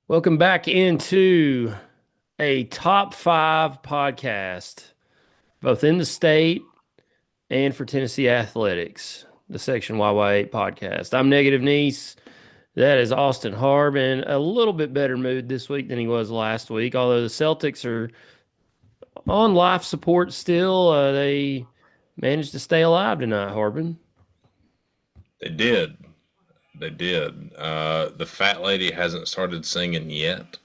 Welcome back into a top five podcast, both in the state and for Tennessee athletics, the Section YY8 podcast. I'm Negative Niece. That is Austin Harb in a little bit better mood this week than he was last week. Although the Celtics are on life support still, they managed to stay alive tonight, Harbin. They did. They did. The fat lady hasn't started singing yet.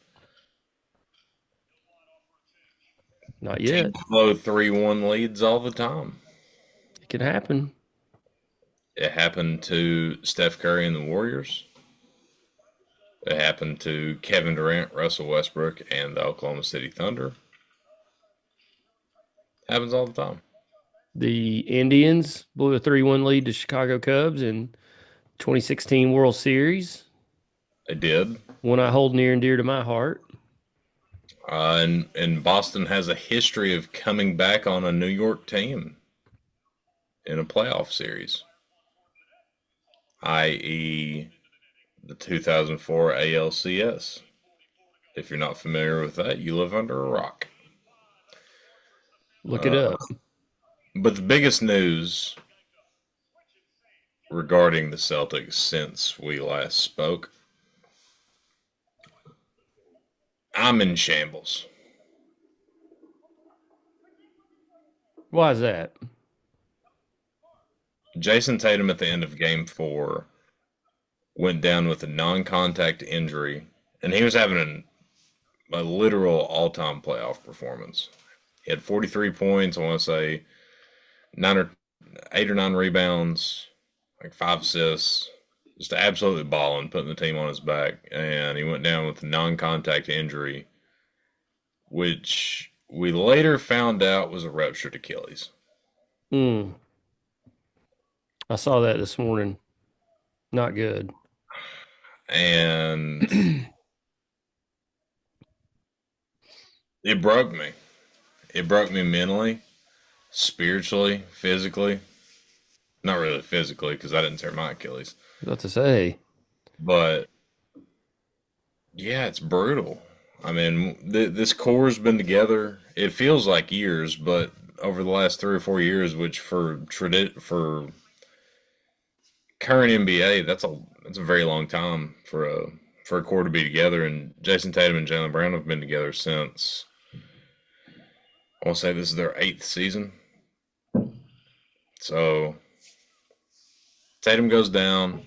Not Teams yet. blow 3-1 leads all the time. It can happen. It happened to Steph Curry and the Warriors. It happened to Kevin Durant, Russell Westbrook, and the Oklahoma City Thunder. Happens all the time. The Indians blew a 3-1 lead to Chicago Cubs in 2016 World Series. They did. One I hold near and dear to my heart. And Boston has a history of coming back on a New York team in a playoff series, i.e., the 2004 ALCS. If you're not familiar with that, you live under a rock. Look it Uh, up. but the biggest news regarding the Celtics since we last spoke, I'm in shambles. Why is that? Jason Tatum at the end of game four went down with a non contact injury, and he was having a literal all time playoff performance. He had 43 points, I want to say, 8 or 9 rebounds, like 5 assists, just absolutely balling, putting the team on his back. And he went down with a non contact injury, which we later found out was a ruptured Achilles. Mm, I saw that this morning. Not good. And it broke me. It broke me mentally, spiritually, physically. Not really physically because I didn't tear my Achilles. What to say? But yeah, it's brutal. I mean, this core's been together. It feels like years, but over the last 3 or 4 years, which for current NBA, that's a very long time for a core to be together. And Jason Tatum and Jaylen Brown have been together since I want to say this is their 8th season. So Tatum goes down,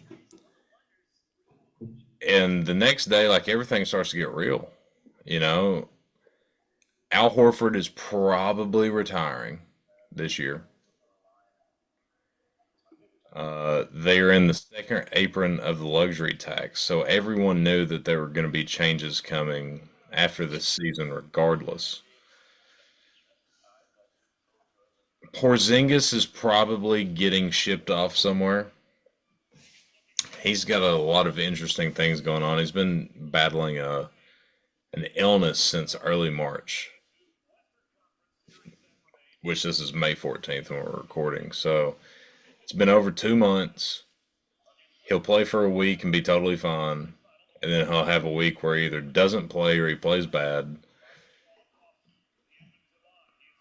and the next day, like everything starts to get real. You know, Al Horford is probably retiring this year. They are in the second apron of the luxury tax, so everyone knew that there were going to be changes coming after this season, regardless. Porzingis is probably getting shipped off somewhere. He's got a lot of interesting things going on. He's been battling an illness since early March, which this is May 14th when we're recording. So it's been over 2 months. He'll play for a week and be totally fine. And then he'll have a week where he either doesn't play or he plays bad.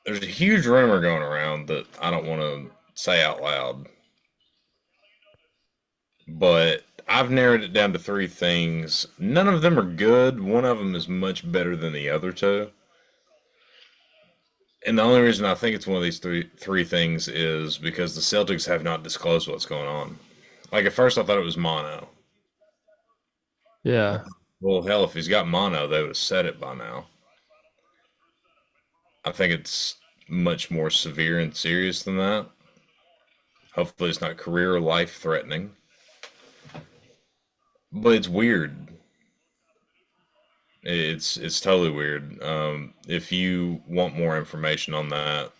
There's a huge rumor going around that I don't want to say out loud, but I've narrowed it down to 3 things. None of them are good. One of them is much better than the other two. And the only reason I think it's one of these three things is because the Celtics have not disclosed what's going on. Like at first I thought it was mono. Yeah. Well, hell, if he's got mono, they would have said it by now. I think it's much more severe and serious than that. Hopefully, it's not career or life threatening. But it's weird. It's totally weird. If you want more information on that,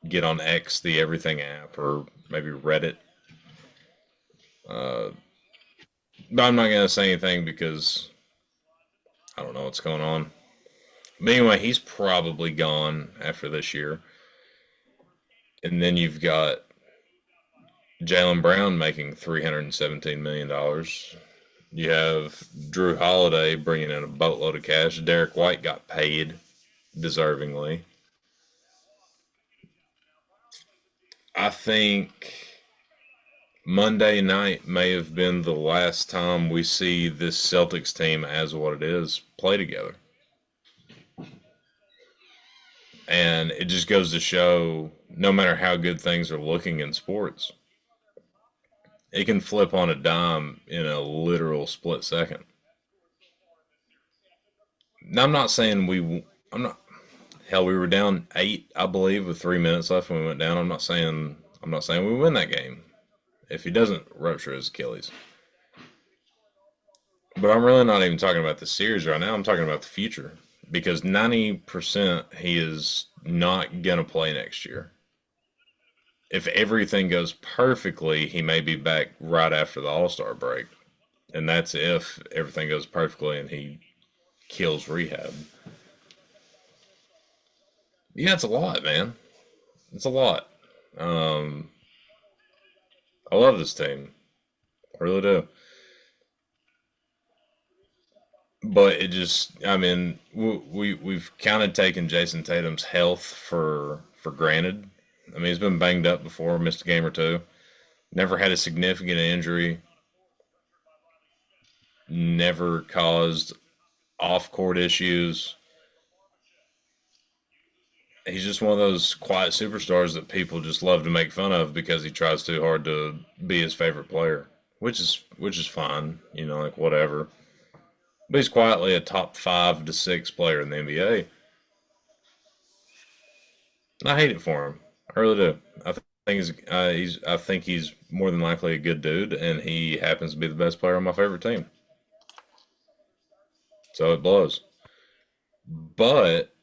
get on X, the Everything app, or maybe Reddit. Uh, but I'm not gonna say anything because I don't know what's going on. But anyway, he's probably gone after this year. And then you've got Jaylen Brown making $317 million. You have Drew Holiday bringing in a boatload of cash. Derek White got paid deservingly. I think Monday night may have been the last time we see this Celtics team as what it is play together. And it just goes to show no matter how good things are looking in sports, it can flip on a dime in a literal split second. Now, I'm not saying I'm not, hell, we were down 8, I believe, with 3 minutes left when we went down. I'm not saying we win that game if he doesn't rupture his Achilles. But I'm really not even talking about the series right now. I'm talking about the future because 90% he is not going to play next year. If everything goes perfectly, he may be back right after the All Star break. And that's if everything goes perfectly and he kills rehab. Yeah, it's a lot, man. It's a lot. Um, I love this team. I really do. But it just, I mean, we've kind of taken Jason Tatum's health for granted. I mean, he's been banged up before, missed a game or two. Never had a significant injury. Never caused off court issues. He's just one of those quiet superstars that people just love to make fun of because he tries too hard to be his favorite player, which is fine, you know, like whatever. But he's quietly a top 5 to 6 player in the NBA. I hate it for him. I really do. I think he's more than likely a good dude, and he happens to be the best player on my favorite team. So it blows. But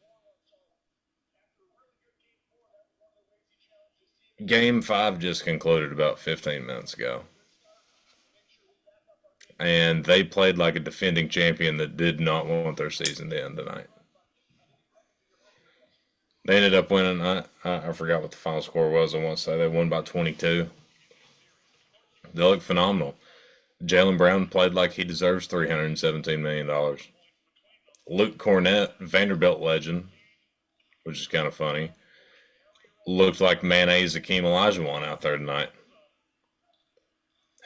Game 5 just concluded about 15 minutes ago, and they played like a defending champion that did not want their season to end tonight. They ended up winning. I forgot what the final score was. I want to say they won by 22. They look phenomenal. Jalen Brown played like he deserves $317 million. Luke Cornett, Vanderbilt legend, which is kind of funny, looked like mayonnaise Akeem Olajuwon out there tonight.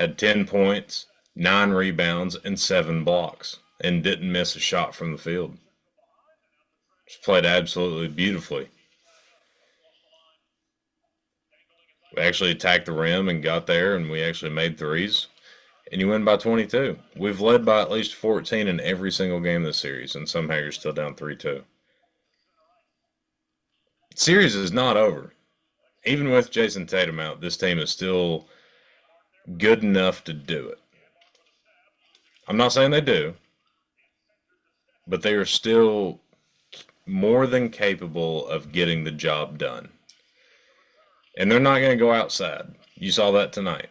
Had 10 points, 9 rebounds, and 7 blocks, and didn't miss a shot from the field. Just played absolutely beautifully. We actually attacked the rim and got there, and we actually made threes. And you win by 22. We've led by at least 14 in every single game this series, and somehow you're still down 3-2. Series is not over. Even with Jason Tatum out, this team is still good enough to do it. I'm not saying they do, but they are still more than capable of getting the job done. And they're not going to go outside. You saw that tonight.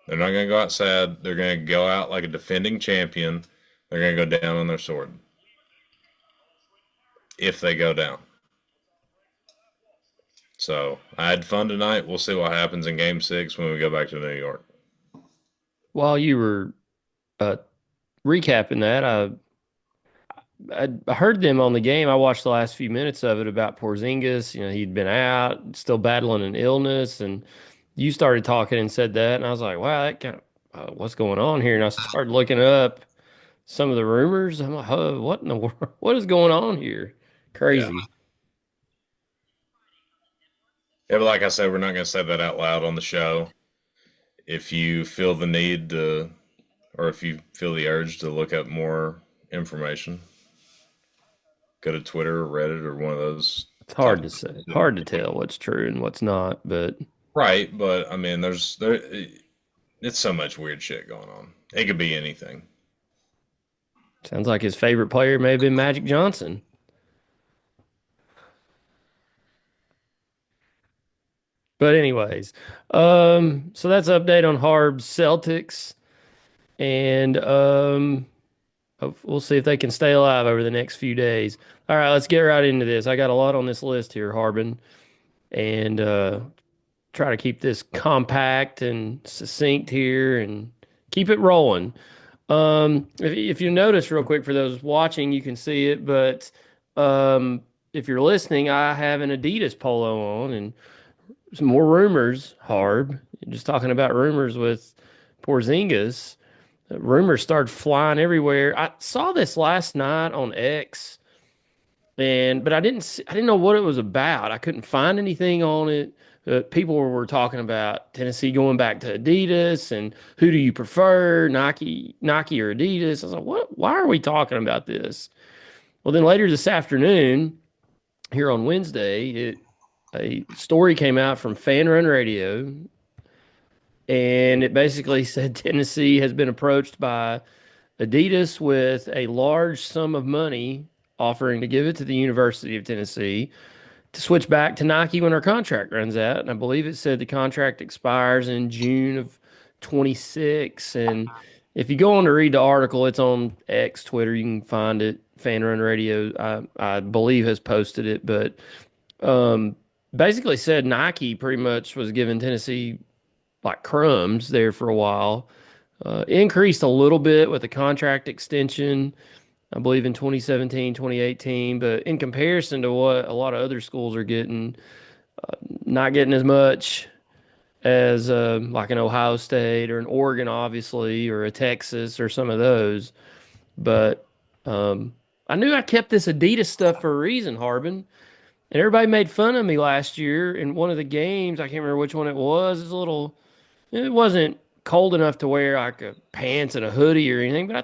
They're not going to go outside. They're going to go out like a defending champion. They're going to go down on their sword. If they go down. So I had fun tonight. We'll see what happens in Game 6 when we go back to New York. While you were uh, recapping that, I heard them on the game. I watched the last few minutes of it about Porzingis. You know, he'd been out, still battling an illness, and you started talking and said that, and I was like, wow, that kind of what's going on here? And I started looking up some of the rumors. I'm like, oh, what in the world? What is going on here? Yeah. Crazy. Yeah, but like I said, we're not going to say that out loud on the show. If you feel the need to, or if you feel the urge to look up more information, go to Twitter or Reddit or one of those It's types hard to say, of. hard to tell what's true and what's not, but Right, but I mean, it's so much weird shit going on. It could be anything. sounds like his favorite player may have been Magic Johnson. But anyways, so that's an update on Harb's Celtics, and we'll see if they can stay alive over the next few days. All right, let's get right into this. I got a lot on this list here, Harbin, and try to keep this compact and succinct here and keep it rolling. If you notice real quick for those watching, you can see it, but um, if you're listening, I have an Adidas polo on, and some more rumors. Harb, just talking about rumors with Porzingis. Rumors started flying everywhere. I saw this last night on X, but I didn't know what it was about. I couldn't find anything on it. People were talking about Tennessee going back to Adidas and who do you prefer, Nike or Adidas? I was like, what? Why are we talking about this? Well, then later this afternoon, here on Wednesday, a story came out from Fan Run Radio, and it basically said Tennessee has been approached by Adidas with a large sum of money offering to give it to the University of Tennessee to switch back to Nike when our contract runs out. And I believe it said the contract expires in June of 26. And if you go on to read the article, it's on X, Twitter. You can find it. Fan Run Radio, I believe, has posted it. But um, basically said Nike pretty much was giving Tennessee like crumbs there for a while. Increased a little bit with the contract extension, I believe in 2017, 2018, but in comparison to what a lot of other schools are getting, not getting as much as like an Ohio State or an Oregon, obviously, or a Texas or some of those. But um, I knew I kept this Adidas stuff for a reason, Harbin. And everybody made fun of me last year in one of the games. I can't remember which one it was. It wasn't cold enough to wear like a pants and a hoodie or anything, but I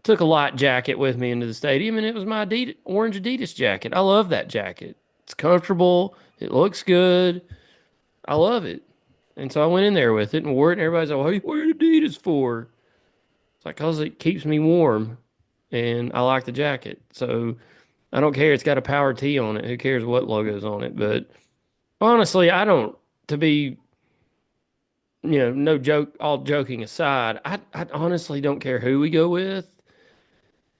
took a light jacket with me into the stadium, and it was my orange Adidas jacket. I love that jacket. It's comfortable. It looks good. I love it. And so I went in there with it and wore it. And everybody's like, "What are you wearing Adidas for?" It's like, "Cause it keeps me warm, and I like the jacket." So I don't care. It's got a Power T on it. Who cares what logo's on it? But honestly, I don't. To be, no joke. All joking aside, I honestly don't care who we go with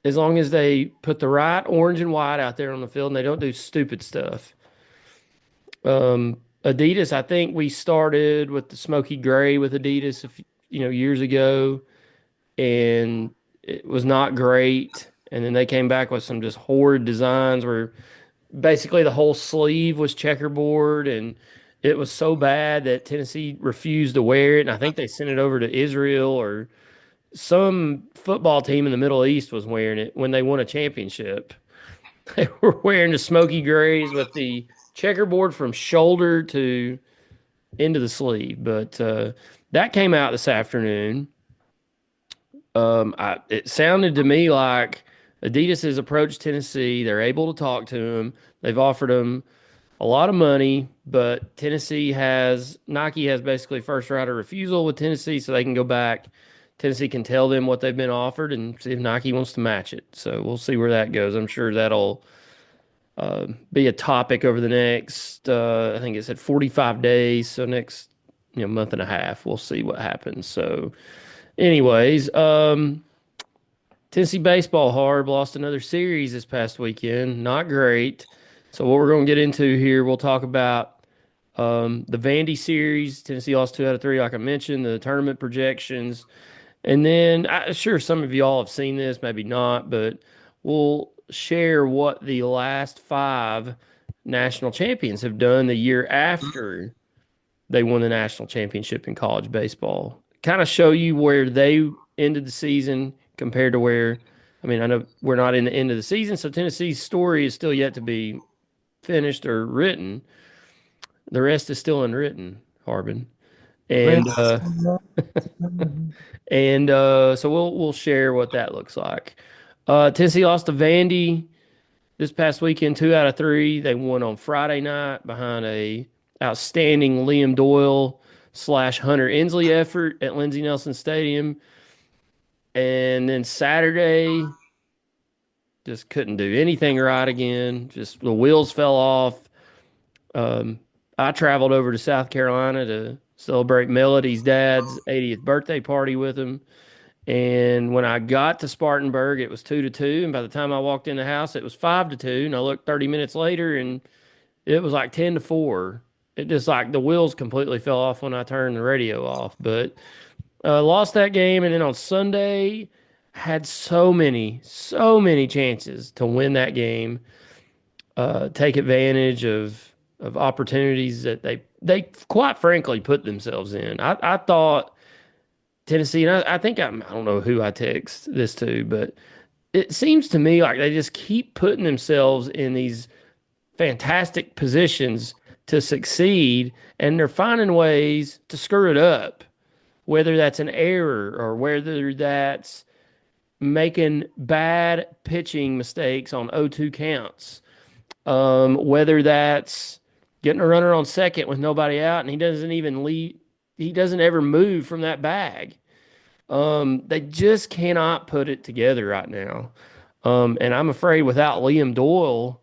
as long as they put the right orange and white out there on the field and they don't do stupid stuff. Adidas, I think we started with the smoky gray with Adidas years ago, and it was not great. And then they came back with some just horrid designs where basically the whole sleeve was checkerboard, and it was so bad that Tennessee refused to wear it. And I think they sent it over to Israel, or some football team in the Middle East was wearing it when they won a championship. They were wearing the smoky grays with the checkerboard from shoulder to into the sleeve. But that came out this afternoon. It sounded to me like Adidas has approached Tennessee. They're able to talk to them. They've offered them a lot of money, but Nike has basically first right of refusal with Tennessee, so they can go back. Tennessee can tell them what they've been offered and see if Nike wants to match it. So we'll see where that goes. I'm sure that'll be a topic over the next, I think it said 45 days. So next, month and a half, we'll see what happens. So, anyways, Tennessee baseball Harb lost another series this past weekend. Not great. So what we're going to get into here, we'll talk about the Vandy series. Tennessee lost 2 out of 3, like I mentioned, the tournament projections. And then, sure, some of y'all have seen this, maybe not, but we'll share what the last 5 national champions have done the year after they won the national championship in college baseball. Kind of show you where they ended the season compared to I know we're not in the end of the season, so Tennessee's story is still yet to be finished or written. The rest is still unwritten, Harbin. And so we'll share what that looks like. Tennessee lost to Vandy this past weekend, 2 out of 3. They won on Friday night behind a outstanding Liam Doyle / Hunter Inslee effort at Lindsey Nelson Stadium. And then Saturday, just couldn't do anything right again. Just the wheels fell off. I traveled over to South Carolina to celebrate Melody's dad's 80th birthday party with him. And when I got to Spartanburg, it was 2-2. And by the time I walked in the house, it was 5-2. And I looked 30 minutes later and it was like 10-4. It just like the wheels completely fell off when I turned the radio off. But lost that game. And then on Sunday, had so many chances to win that game, take advantage of opportunities that they quite frankly put themselves in. I thought Tennessee, and I think I don't know who I text this to, but it seems to me like they just keep putting themselves in these fantastic positions to succeed, and they're finding ways to screw it up, whether that's an error or whether that's making bad pitching mistakes on 0-2 counts, whether that's getting a runner on second with nobody out and he doesn't even leave, he doesn't ever move from that bag. They just cannot put it together right now. And I'm afraid without Liam Doyle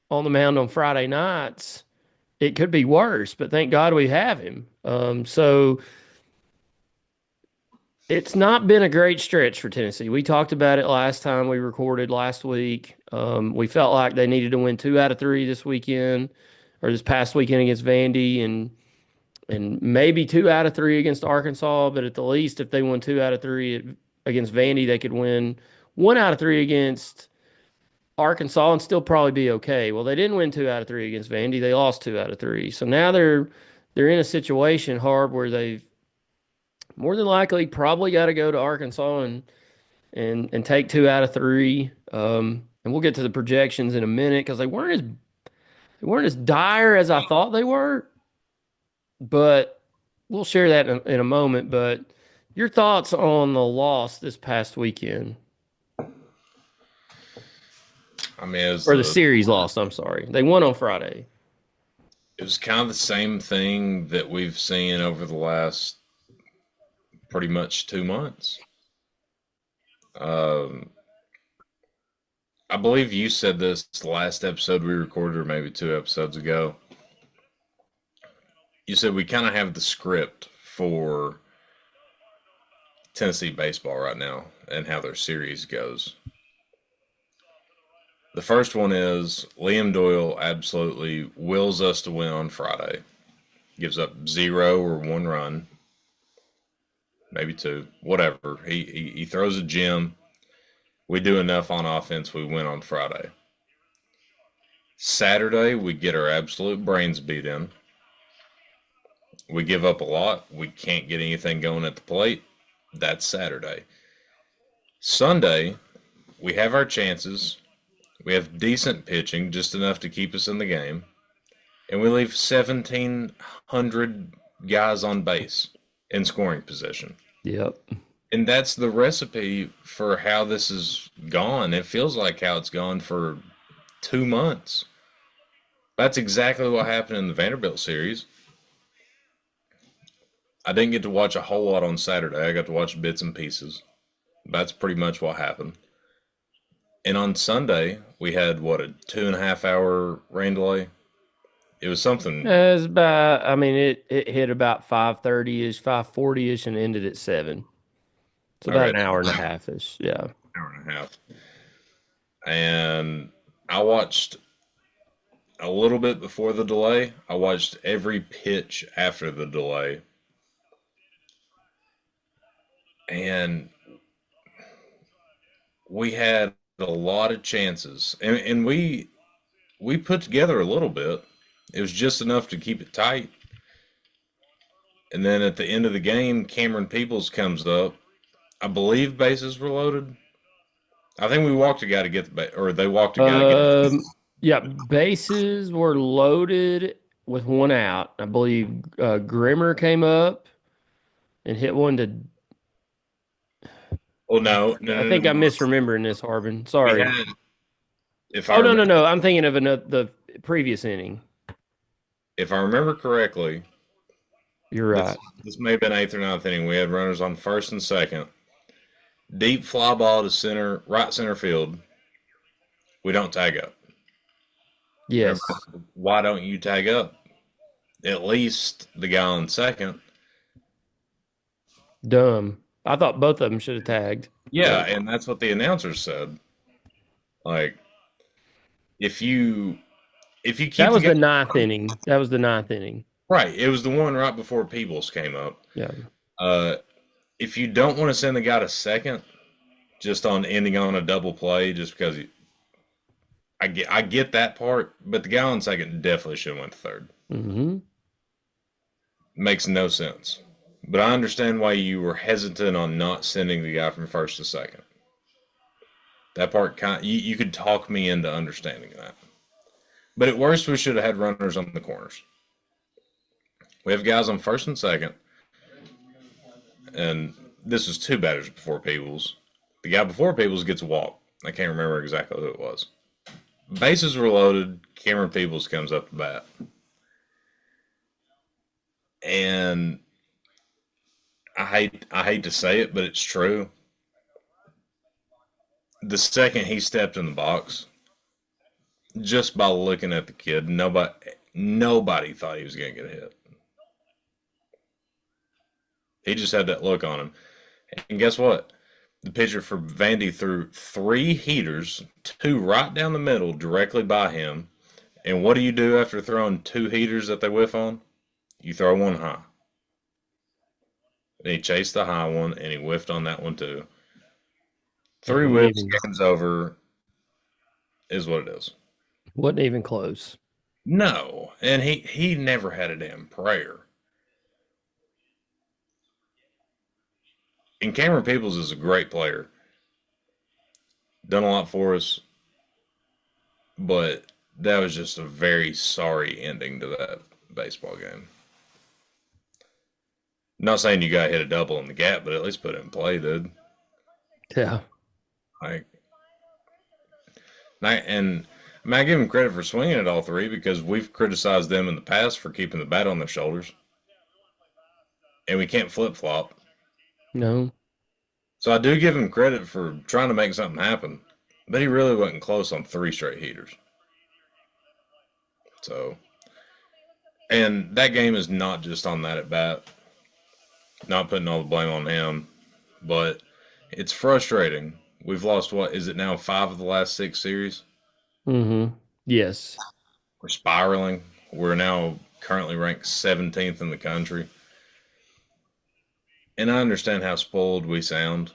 on the mound on Friday nights, it could be worse, but thank God we have him. So it's not been a great stretch for Tennessee. We talked about it last time we recorded last week. We felt like they needed to win 2 out of 3 this weekend or this past weekend against Vandy and maybe 2 out of 3 against Arkansas. But at the least, if they won 2 out of 3 against Vandy, they could win 1 out of 3 against Arkansas and still probably be okay. Well, they didn't win 2 out of 3 against Vandy. They lost 2 out of 3. So now they're in a situation hard where they've more than likely probably got to go to Arkansas and take 2 out of 3. And we'll get to the projections in a minute because they weren't as dire as I thought they were, but we'll share that in a moment. But your thoughts on the loss this past weekend, I mean, or the series loss? I'm sorry, they won on Friday. it was kind of the same thing that we've seen over the last pretty much 2 months. Um, I believe you said this the last episode we recorded, or maybe 2 episodes ago. You said we kind of have the script for Tennessee baseball right now and how their series goes. The first one is Liam Doyle absolutely wills us to win on Friday. Gives up 0 or 1 run, maybe 2, whatever. He throws a gem. We do enough on offense. We win on Friday. Saturday, we get our absolute brains beat in. We give up a lot. We can't get anything going at the plate. That's Saturday. Sunday, we have our chances. We have decent pitching, just enough to keep us in the game. And we leave 1,700 guys on base in scoring position. Yep. And that's the recipe for how this has gone. It feels like how it's gone for 2 months. That's exactly what happened in the Vanderbilt series. I didn't get to watch a whole lot on Saturday. I got to watch bits and pieces. That's pretty much what happened. And on Sunday, we had, what, a 2.5 hour rain delay? It was something. It's about, I mean, it hit about 5:30-ish, 5:40-ish, and ended at 7. It's about Okay, an hour and a half-ish. Yeah. hour and a half. And I watched a little bit before the delay. I watched every pitch after the delay. And we had a lot of chances. And we put together a little bit. It was just enough to keep it tight. And then at the end of the game, Cameron Peoples comes up. I believe bases were loaded. I think we walked a guy to get or they walked a guy to get Yeah, bases were loaded with 1 out. I believe Grimmer came up and hit one to. Oh no, no, I no, think no, I'm no. misremembering this, Harbin. We Sorry. had, if I Oh no, remember, no, no. I'm thinking of the previous inning. if I remember correctly, You're this right. this may have been eighth or ninth inning. We had runners on first and second. Deep fly ball to center, right center field. We don't tag up. Yes. Everybody, why don't you tag up? At least the guy on second. Dumb. I thought both of them should have tagged, Yeah, but and that's what the announcer said. Like, if you that keep the was guy the ninth inning. That was the ninth inning. right, it was the one right before Peebles came up. Yeah. Uh, if you don't want to send the guy to second, just on ending on a double play, just because I get that part, but the guy on second definitely should have went to third. Mm-hmm. Makes no sense. But I understand why you were hesitant on not sending the guy from first to second. That part you could talk me into understanding that. But at worst, we should have had runners on the corners. We have guys on first and second, and this was two batters before Peebles. The guy before Peebles gets a walk. I can't remember exactly who it was. Bases were loaded. Cameron Peebles comes up the bat, and I hate to say it, but it's true. The second he stepped in the box, just by looking at the kid, nobody thought he was going to get a hit. He just had that look on him. And guess what? The pitcher for Vandy threw three heaters, two right down the middle, directly by him. And what do you do after throwing two heaters that they whiff on? You throw one high. And he chased the high one, and he whiffed on that one too. It Three wasn't whiffs, even game's over, is what it is. wasn't even close. No, and he never had a damn prayer. And Cameron Peoples is a great player. Done a lot for us, but that was just a very sorry ending to that baseball game. Not saying you got to hit a double in the gap, but at least put it in play, dude. Yeah. Like, and I give them credit for swinging at all three because we've criticized them in the past for keeping the bat on their shoulders, and we can't flip flop. No. So I do give him credit for trying to make something happen, but he really wasn't close on three straight heaters. So, and that game is not just on that at bat. Not putting all the blame on him, but it's frustrating. We've lost what is it now? 5 of the last 6 series. Mm-hmm. Yes. We're spiraling. We're now currently ranked 17th in the country. And I understand how spoiled we sound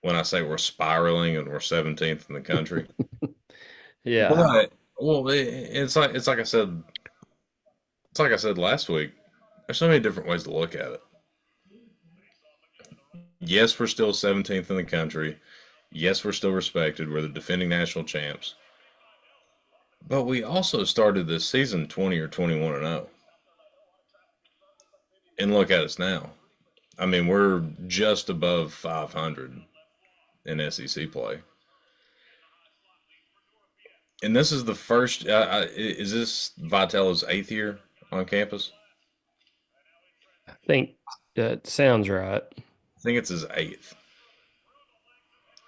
when I say we're spiraling and we're 17th in the country. Yeah. But well, it's like I said last week. There's so many different ways to look at it. Yes, we're still 17th in the country. Yes, we're still respected. We're the defending national champs. But we also started this season 20 or 21 and 0. And look at us now. I mean, we're just above 500 in SEC play. And this is the first. Is this Vitello's 8th year on campus? I think that sounds right. I think it's his 8th.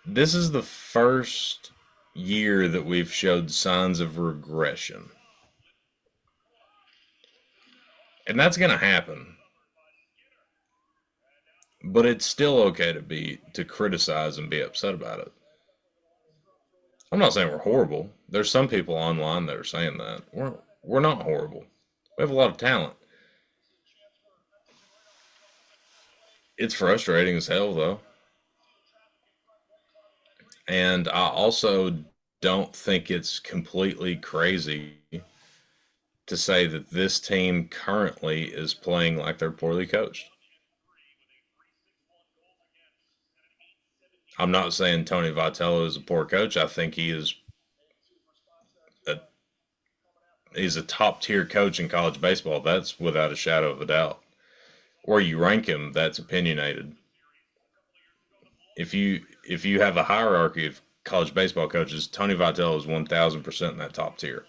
This is the first year that we've showed signs of regression. And that's going to happen. But it's still okay to criticize and be upset about it. I'm not saying we're horrible. There's some people online that are saying that. We're not horrible. We have a lot of talent. It's frustrating as hell though. And I also don't think it's completely crazy to say that this team currently is playing like they're poorly coached. I'm not saying Tony Vitello is a poor coach. I think a, he's a top tier coach in college baseball. That's without a shadow of a doubt. Where you rank him, that's opinionated. If you have a hierarchy of college baseball coaches, Tony Vitello is 1,000% in that top tier.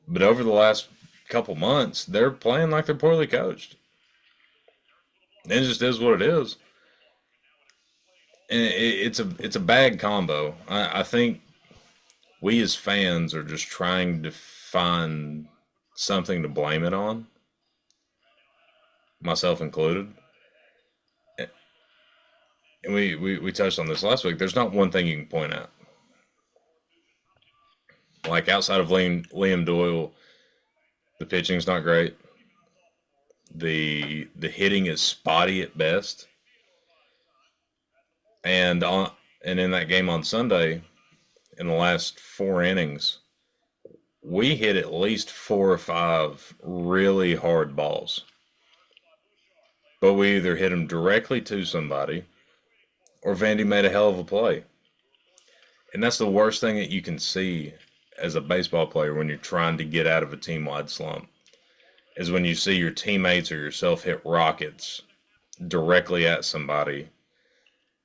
But over the last couple months, they're playing like they're poorly coached. It just is what it is. And it's a bad combo. I think we as fans are just trying to find something to blame it on, myself included. And we touched on this last week. There's not one thing you can point out. Like outside of Liam Doyle, the pitching's not great. The hitting is spotty at best. And on and in that game on Sunday, in the last 4 innings, we hit at least 4 or 5 really hard balls. But we either hit them directly to somebody or Vandy made a hell of a play. And that's the worst thing that you can see as a baseball player when you're trying to get out of a team wide slump is when you see your teammates or yourself hit rockets directly at somebody,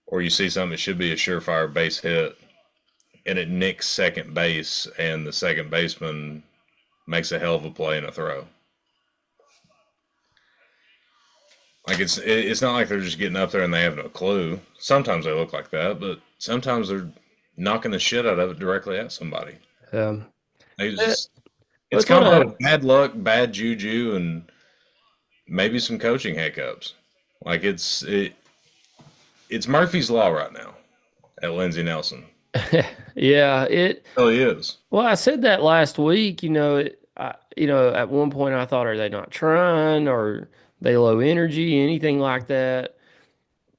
or you see something that should be a surefire base hit and it nicks second base and the second baseman makes a hell of a play and a throw. Like it's not like they're just getting up there and they have no clue. Sometimes they look like that, but sometimes they're knocking the shit out of it directly at somebody. Um, They eh, just well, it's it's gonna combo happen. of bad luck, bad juju, and maybe some coaching hiccups. Like it's Murphy's law right now at Lindsey Nelson. Yeah, it. It really is. Well, I said that last week. At one point I thought, are they not trying, or they low energy, anything like that?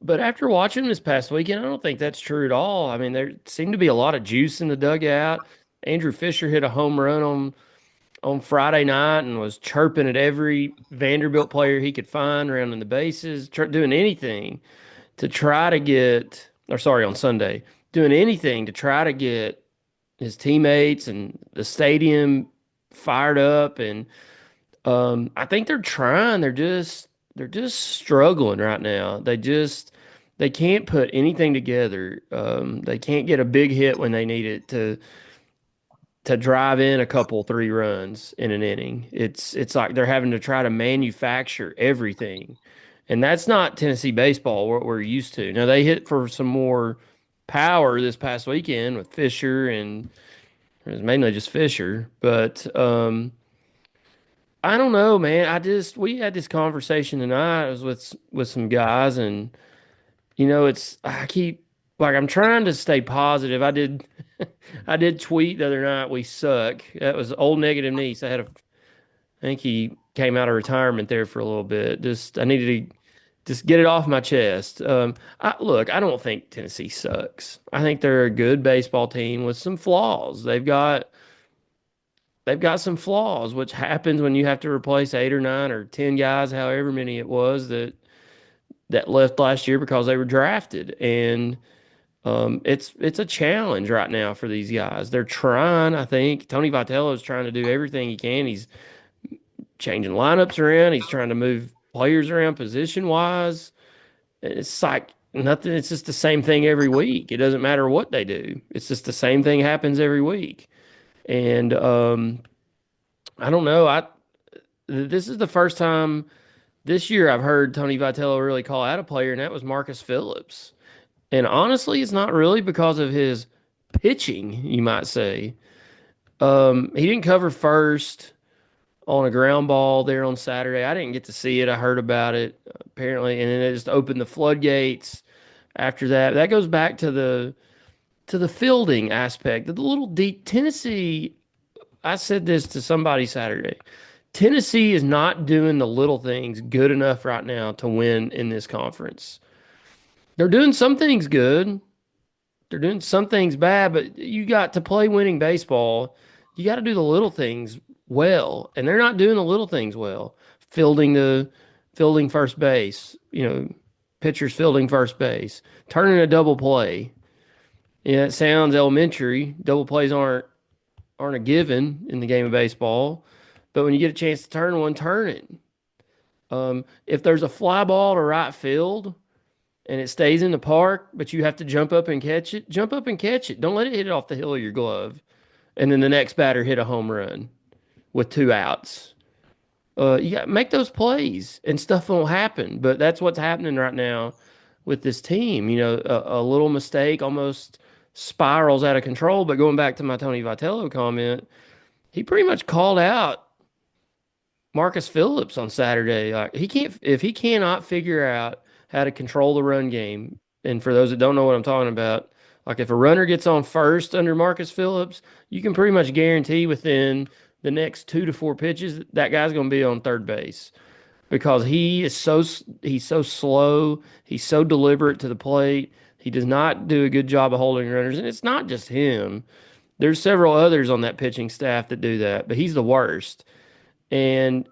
But after watching this past weekend, I don't think that's true at all. I mean, there seemed to be a lot of juice in the dugout. Andrew Fisher hit a home run on Friday night and was chirping at every Vanderbilt player he could find around in the bases, doing anything to try to get, or sorry, on Sunday, doing anything to try to get his teammates and the stadium fired up. And I think they're trying. They're just struggling right now. They can't put anything together. They can't get a big hit when they need it to drive in a couple 3 runs in an inning. It's like they're having to try to manufacture everything. And that's not Tennessee baseball, what we're used to. Now they hit for some more power this past weekend with Fisher, and it was mainly just Fisher. But I don't know, man. We had this conversation tonight. I was with some guys, and I keep like I'm trying to stay positive. I did tweet the other night, we suck. That was old negative niece. I think he came out of retirement there for a little bit. I needed to just get it off my chest. Look, I don't think Tennessee sucks. I think they're a good baseball team with some flaws. They've got some flaws, which happens when you have to replace 8 or 9 or 10 guys, however many it was that left last year because they were drafted. And it's a challenge right now for these guys. They're trying. I think Tony Vitello is trying to do everything he can. He's changing lineups around. He's trying to move players around position wise. It's like nothing. It's just the same thing every week. It doesn't matter what they do. It's just the same thing happens every week. And I don't know. This is the first time this year I've heard Tony Vitello really call out a player, and that was Marcus Phillips. And honestly, it's not really because of his pitching, you might say. He didn't cover first on a ground ball there on Saturday. I didn't get to see it. I heard about it apparently, and then it just opened the floodgates after that. That goes back to the fielding aspect. The little deep Tennessee, I said this to somebody Saturday. Tennessee is not doing the little things good enough right now to win in this conference. They're doing some things good. They're doing some things bad, but you got to play winning baseball. You got to do the little things well, and they're not doing the little things well. Fielding the fielding first base, pitchers fielding first base, turning a double play. Yeah, it sounds elementary. Double plays aren't a given in the game of baseball, but when you get a chance to turn one, turn it. If there's a fly ball to right field and it stays in the park, but you have to jump up and catch it, jump up and catch it. Don't let it hit it off the heel of your glove. And then the next batter hit a home run with 2 outs. You got to make those plays and stuff won't happen. But that's what's happening right now with this team. A little mistake almost spirals out of control. But going back to my Tony Vitello comment, he pretty much called out Marcus Phillips on Saturday. Like if he cannot figure out how to control the run game, and for those that don't know what I'm talking about, like if a runner gets on first under Marcus Phillips, you can pretty much guarantee within the next 2 to 4 pitches that guy's going to be on third base because he's so slow, he's so deliberate to the plate. He does not do a good job of holding runners, and it's not just him. There's several others on that pitching staff that do that, but he's the worst. And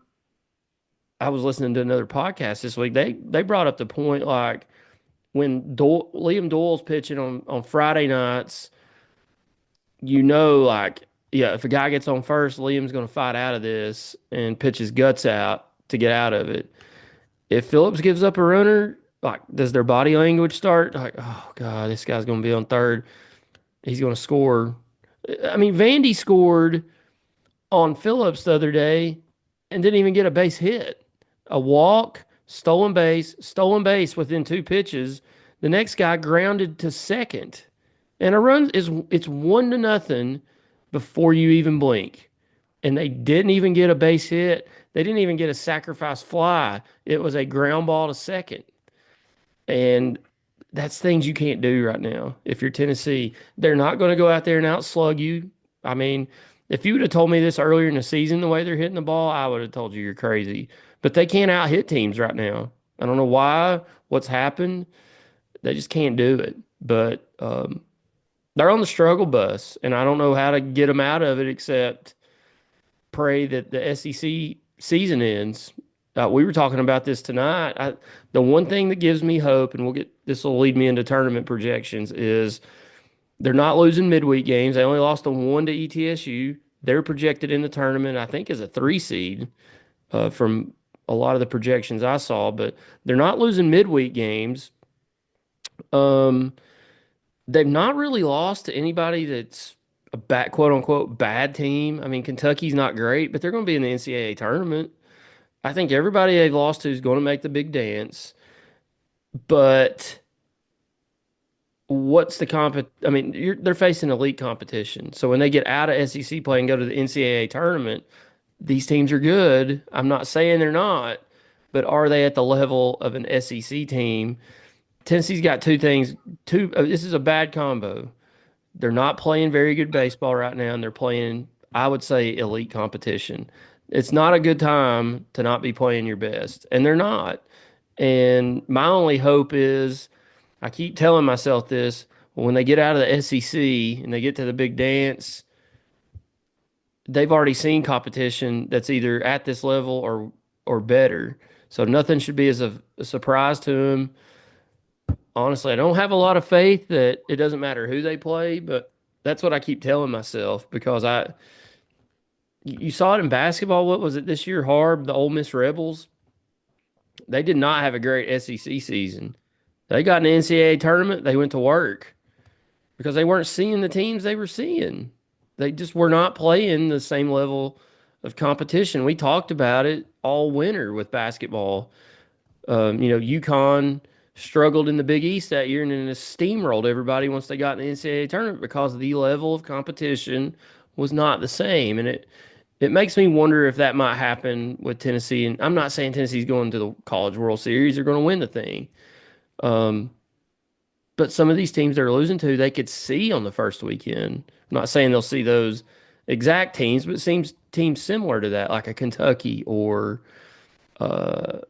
I was listening to another podcast this week. They brought up the point like when Liam Doyle's pitching on Friday nights, like yeah, if a guy gets on first, Liam's going to fight out of this and pitch his guts out to get out of it. If Phillips gives up a runner, like does their body language start like, oh God, this guy's going to be on third. He's going to score. I mean, Vandy scored on Phillips the other day and didn't even get a base hit. A walk, stolen base within two pitches. The next guy grounded to second. And a run is it's 1-0 before you even blink. And they didn't even get a base hit. They didn't even get a sacrifice fly. It was a ground ball to second. And that's things you can't do right now. If you're Tennessee, they're not going to go out there and outslug you. I mean, if you would have told me this earlier in the season, the way they're hitting the ball, I would have told you you're crazy. But they can't out hit teams right now. I don't know why, what's happened. They just can't do it. But they're on the struggle bus, and I don't know how to get them out of it except pray that the SEC season ends. We were talking about this tonight. The one thing that gives me hope, and this will lead me into tournament projections, is they're not losing midweek games. They only lost a one to ETSU. They're projected in the tournament, I think, as a 3 seed from a lot of the projections I saw, but they're not losing midweek games. Um, they've not really lost to anybody that's a quote unquote bad team. I mean, Kentucky's not great, but they're going to be in the NCAA tournament. I think everybody they've lost to is going to make the big dance. But what's the I mean, they're facing elite competition. So when they get out of SEC play and go to the NCAA tournament, these teams are good. I'm not saying they're not, but are they at the level of an SEC team? Tennessee's got two things. This is a bad combo. They're not playing very good baseball right now, and they're playing, I would say, elite competition. It's not a good time to not be playing your best, and they're not. And my only hope is I keep telling myself this when they get out of the SEC and they get to the big dance, they've already seen competition that's either at this level or better. So nothing should be as a surprise to them. Honestly, I don't have a lot of faith that it doesn't matter who they play, but that's what I keep telling myself because you saw it in basketball. What was it this year? Harb, the Ole Miss Rebels. They did not have a great SEC season. They got in the NCAA tournament. They went to work because they weren't seeing the teams they were seeing. They just were not playing the same level of competition. We talked about it all winter with basketball. UConn struggled in the Big East that year and then steamrolled everybody once they got in the NCAA tournament because the level of competition was not the same. And it makes me wonder if that might happen with Tennessee. And I'm not saying Tennessee's going to the College World Series. They're going to win the thing. But some of these teams they're losing to, they could see on the first weekend. I'm not saying they'll see those exact teams, but it seems teams similar to that, like a Kentucky or, I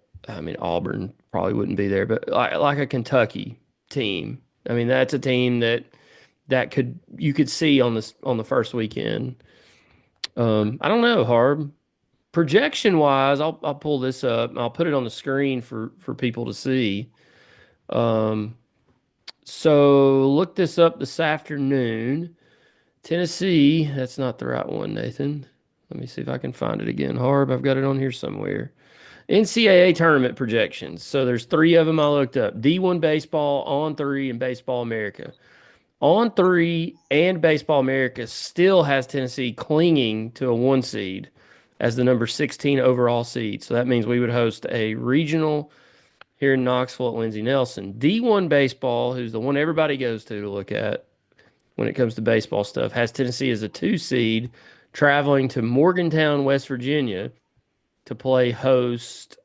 mean, Auburn probably wouldn't be there, but like a Kentucky team. I mean, that's a team that you could see on the first weekend. I don't know, Harb. Projection wise, I'll pull this up. I'll put it on the screen for people to see. So look this up this afternoon. Tennessee, that's not the right one, Nathan. Let me see if I can find it again. Harb, I've got it on here somewhere. NCAA tournament projections. So there's three of them I looked up. D1 Baseball, On 3, and Baseball America. On 3 and Baseball America still has Tennessee clinging to a 1 seed as the number 16 overall seed. So that means we would host a regional here in Knoxville at Lindsey Nelson. D1 Baseball, who's the one everybody goes to look at when it comes to baseball stuff, has Tennessee as a 2 seed traveling to Morgantown, West Virginia to play host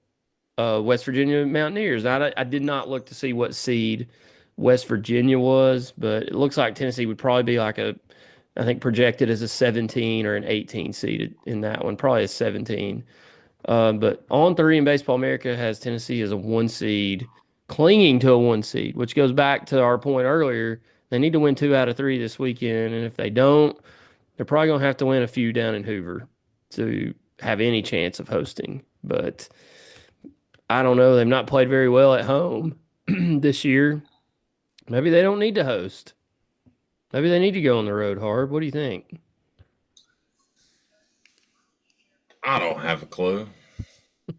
West Virginia Mountaineers. I did not look to see what seed West Virginia was, but it looks like Tennessee would probably be I think projected as a 17 or an 18 seed in that one, probably a 17. But On 3 in Baseball America has Tennessee as a 1 seed clinging to a one seed, which goes back to our point earlier. They need to win 2 out of 3 this weekend, and if they don't, they're probably gonna have to win a few down in Hoover to have any chance of hosting. But I don't know. They've not played very well at home this year. Maybe they don't need to host. Maybe they need to go on the road hard. What do you think? I don't have a clue.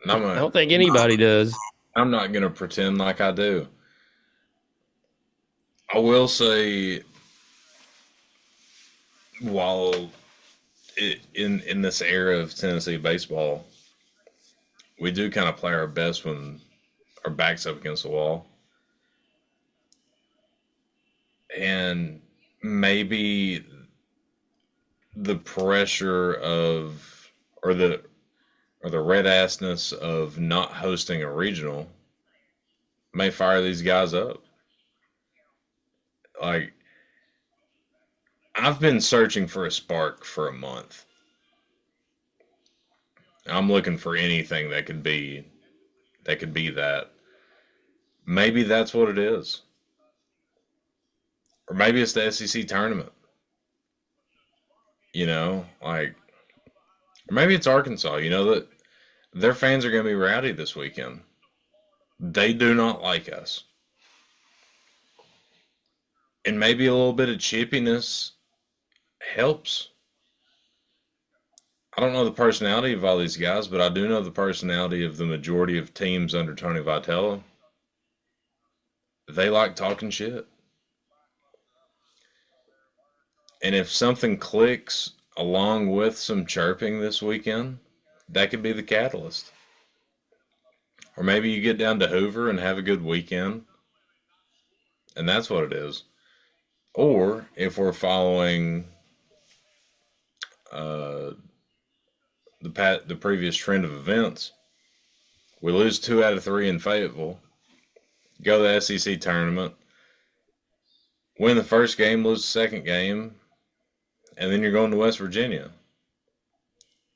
And I don't think anybody does. I'm not gonna pretend like I do. I will say, while in this era of Tennessee baseball, we do kind of play our best when our backs up against the wall, and maybe the pressure of or the red assness of not hosting a regional may fire these guys up. Like, I've been searching for a spark for a month. I'm looking for anything that. Maybe that's what it is. Or maybe it's the SEC tournament. Like, or maybe it's Arkansas, that their fans are going to be rowdy this weekend. They do not like us. And maybe a little bit of chippiness helps. I don't know the personality of all these guys, but I do know the personality of the majority of teams under Tony Vitello. They like talking shit. And if something clicks along with some chirping this weekend, that could be the catalyst. Or maybe you get down to Hoover and have a good weekend, and that's what it is. Or if we're following uh, the previous trend of events, we lose 2 out of 3 in Fayetteville, go to the SEC tournament, win the first game, lose the second game, and then you're going to West Virginia.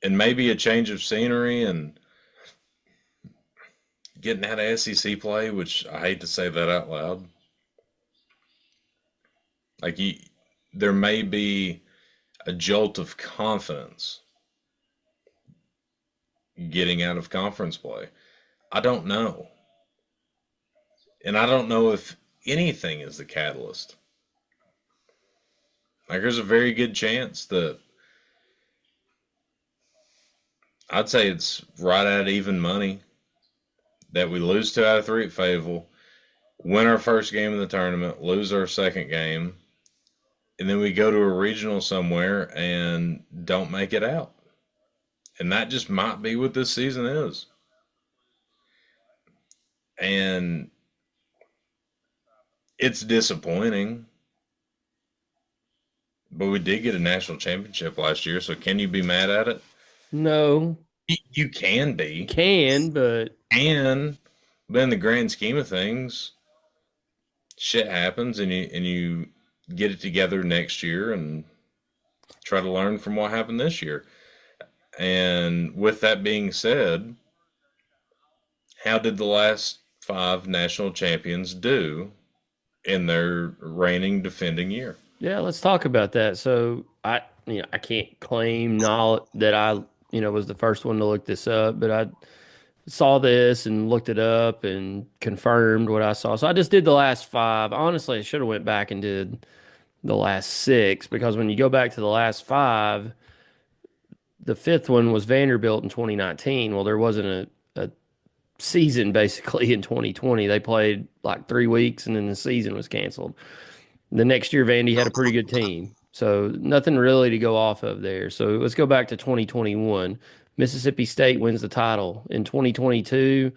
And maybe a change of scenery and getting out of SEC play, which I hate to say that out loud. Like, there may be a jolt of confidence getting out of conference play. I don't know. And I don't know if anything is the catalyst. Like, there's a very good chance that I'd say it's right at even money that we lose 2 out of 3 at Fayetteville, win our first game in the tournament, lose our second game, and then we go to a regional somewhere and don't make it out. And that just might be what this season is. And it's disappointing, but we did get a national championship last year, so can you be mad at it? No, You can be. can, but And but in the grand scheme of things, shit happens, and you get it together next year and try to learn from what happened this year. And with that being said, how did the last 5 national champions do in their reigning defending year? yeah, let's talk about that. So I can't claim knowledge that I was the first one to look this up, but I saw this and looked it up and confirmed what I saw. So I just did the last 5. Honestly, I should have went back and did the last 6 because when you go back to the last 5, the fifth one was Vanderbilt in 2019. Well, there wasn't a season basically in 2020. They played like 3 weeks and then the season was canceled. The next year, Vandy had a pretty good team. So nothing really to go off of there. So let's go back to 2021. Mississippi State wins the title. In 2022,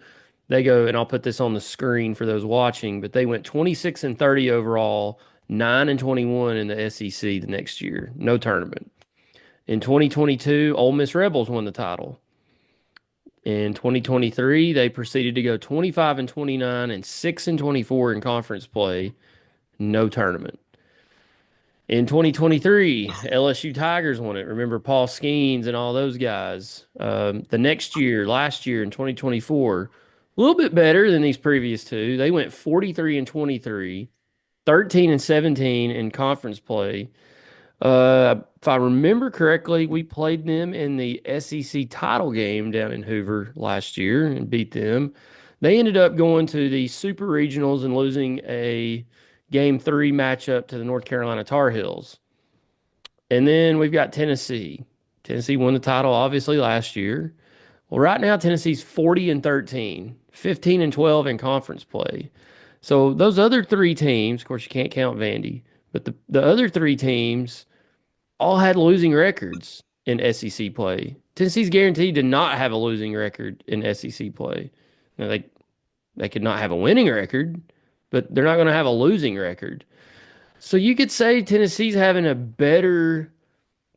they go, and I'll put this on the screen for those watching, but they went 26-30 overall, 9-21 in the SEC the next year. No tournament. In 2022, Ole Miss Rebels won the title. In 2023, they proceeded to go 25-29 and 6-24 in conference play. No tournament. In 2023, LSU Tigers won it. Remember Paul Skeens and all those guys. The next year, last year in 2024, A little bit better than these previous two. They went 43 and 23, 13 and 17 in conference play. If I remember correctly, we played them in the SEC title game down in Hoover last year and beat them. They ended up going to the Super Regionals and losing a game three matchup to the North Carolina Tar Heels. And then we've got Tennessee. Tennessee won the title obviously last year. Well, right now Tennessee's 40 and 13, 15 and 12 in conference play. So those other three teams, of course you can't count Vandy, but the other three teams all had losing records in SEC play. Tennessee's guaranteed to not have a losing record in SEC play. Now they could not have a winning record, but they're not going to have a losing record. So you could say Tennessee's having a better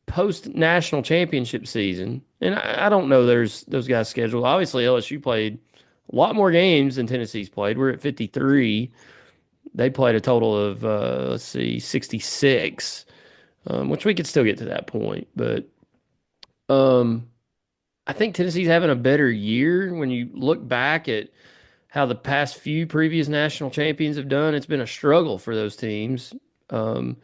post national championship season. And I don't know there's those guys scheduled. Obviously LSU played a lot more games than Tennessee's played. We're at 53. They played a total of let's see 66, which we could still get to that point, but um I think Tennessee's having a better year when you look back at how the past few previous national champions have done. It's been a struggle for those teams. Um,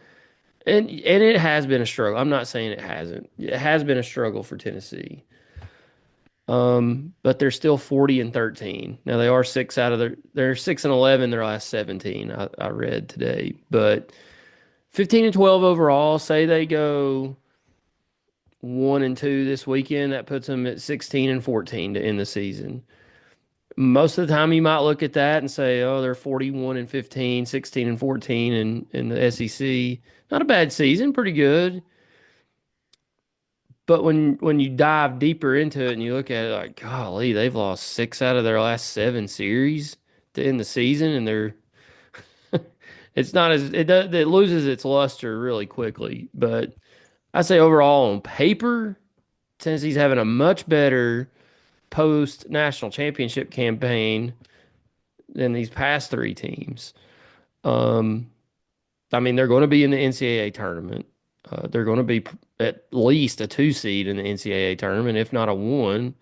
and it has been a struggle. I'm not saying it hasn't. It has been a struggle for Tennessee. But they're still 40 and 13. Now they are they're 6 and 11 their last 17. I read today, but 15 and 12 overall. Say they go 1 and 2 this weekend, that puts them at 16 and 14 to end the season. Most of the time you might look at that and say, oh, they're 41 and 15, 16 and 14 in the SEC. Not a bad season, pretty good. But when you dive deeper into it and you look at it like, golly, they've lost 6 out of their last 7 series to end the season, and they're it's not as it loses its luster really quickly. But I say overall on paper, Tennessee's having a much better post national championship campaign than these past three teams. Um, I mean, they're going to be in the NCAA tournament. They're going to be at least a 2 seed in the NCAA tournament, if not a 1.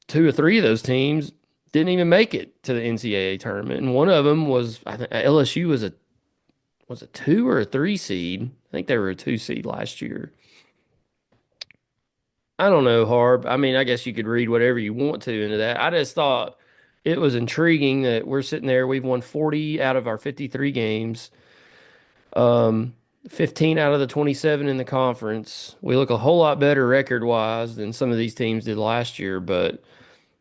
2 or 3 of those teams didn't even make it to the NCAA tournament, and one of them was I think LSU was a 2 or a 3 seed. I think they were a 2 seed last year. I don't know, Harb. I mean, I guess you could read whatever you want to into that. I just thought it was intriguing that we're sitting there. We've won 40 out of our 53 games, um, 15 out of the 27 in the conference. We look a whole lot better record wise than some of these teams did last year. But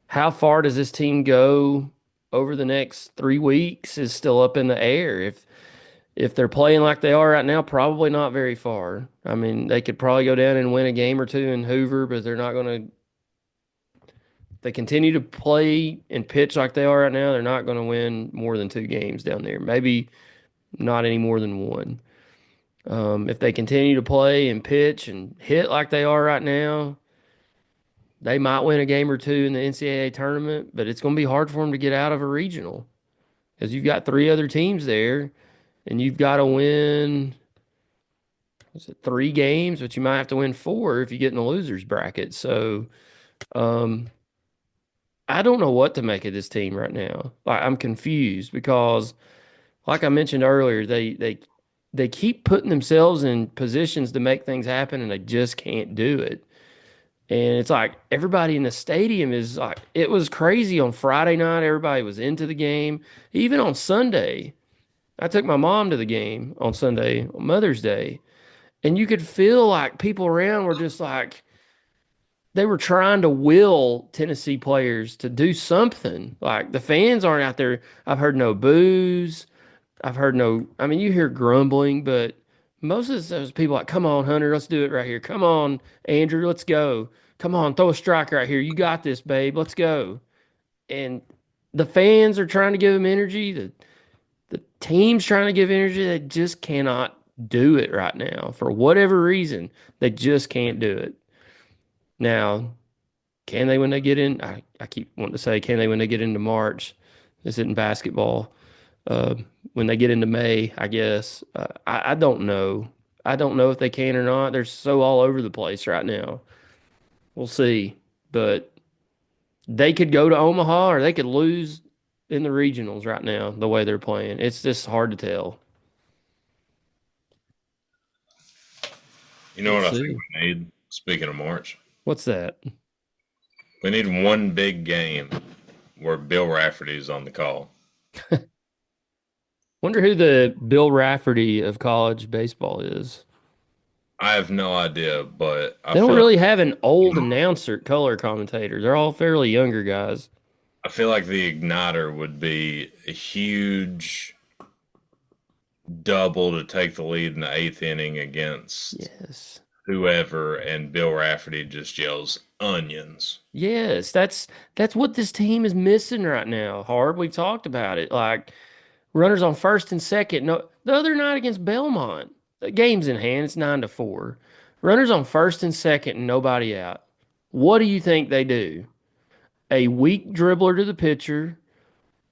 how far does this team go over the next 3 weeks is still up in the air. If they're playing like they are right now, probably not very far. I mean, they could probably go down and win a game or two in Hoover, but they're not going to. They continue to play and pitch like they are right now, they're not going to win more than 2 games down there. Maybe not any more than 1. If they continue to play and pitch and hit like they are right now, they might win a game or two in the NCAA tournament, but it's going to be hard for them to get out of a regional because you've got 3 other teams there and you've got to win. Is it 3 games? But you might have to win 4 if you get in the losers bracket. So, um, I don't know what to make of this team right now. Like, I'm confused because, like I mentioned earlier, they keep putting themselves in positions to make things happen, and they just can't do it. And it's like everybody in the stadium is like, it was crazy on Friday night. Everybody was into the game. Even on Sunday, I took my mom to the game on Sunday, on Mother's Day, and you could feel like people around were just like, they were trying to will Tennessee players to do something. Like the fans aren't out there. I've heard no boos. I've heard no, I mean, you hear grumbling, but most of those people like, come on, Hunter, let's do it right here. Come on, Andrew, let's go. Come on, throw a strike right here. You got this, babe. Let's go. And the fans are trying to give them energy. The team's trying to give energy. They just cannot do it right now. For whatever reason, they just can't do it. Now, can they when they get in? I keep wanting to say, can they when they get into March? This isn't basketball. Uh, when they get into May, I guess. I don't know. I don't know if they can or not. They're so all over the place right now. We'll see. But They could go to Omaha or they could lose in the regionals right now, the way they're playing. It's just hard to tell. You know We'll what I think see. we need? Speaking of March, What's that? we need one big game where Bill Rafferty's on the call. Wonder who the Bill Rafferty of college baseball is. I have no idea, but They don't really have an old announcer, color commentator. They're all fairly younger guys. I feel like the igniter would be a huge double to take the lead in the eighth inning against Yes. whoever, and Bill Rafferty just yells onions. Yes, that's what this team is missing right now. Hard, we talked about it. Like runners on first and second. No, the other night against Belmont, the game's in hand. It's 9-4. Runners on first and second, and nobody out. What do you think they do? A weak dribbler to the pitcher,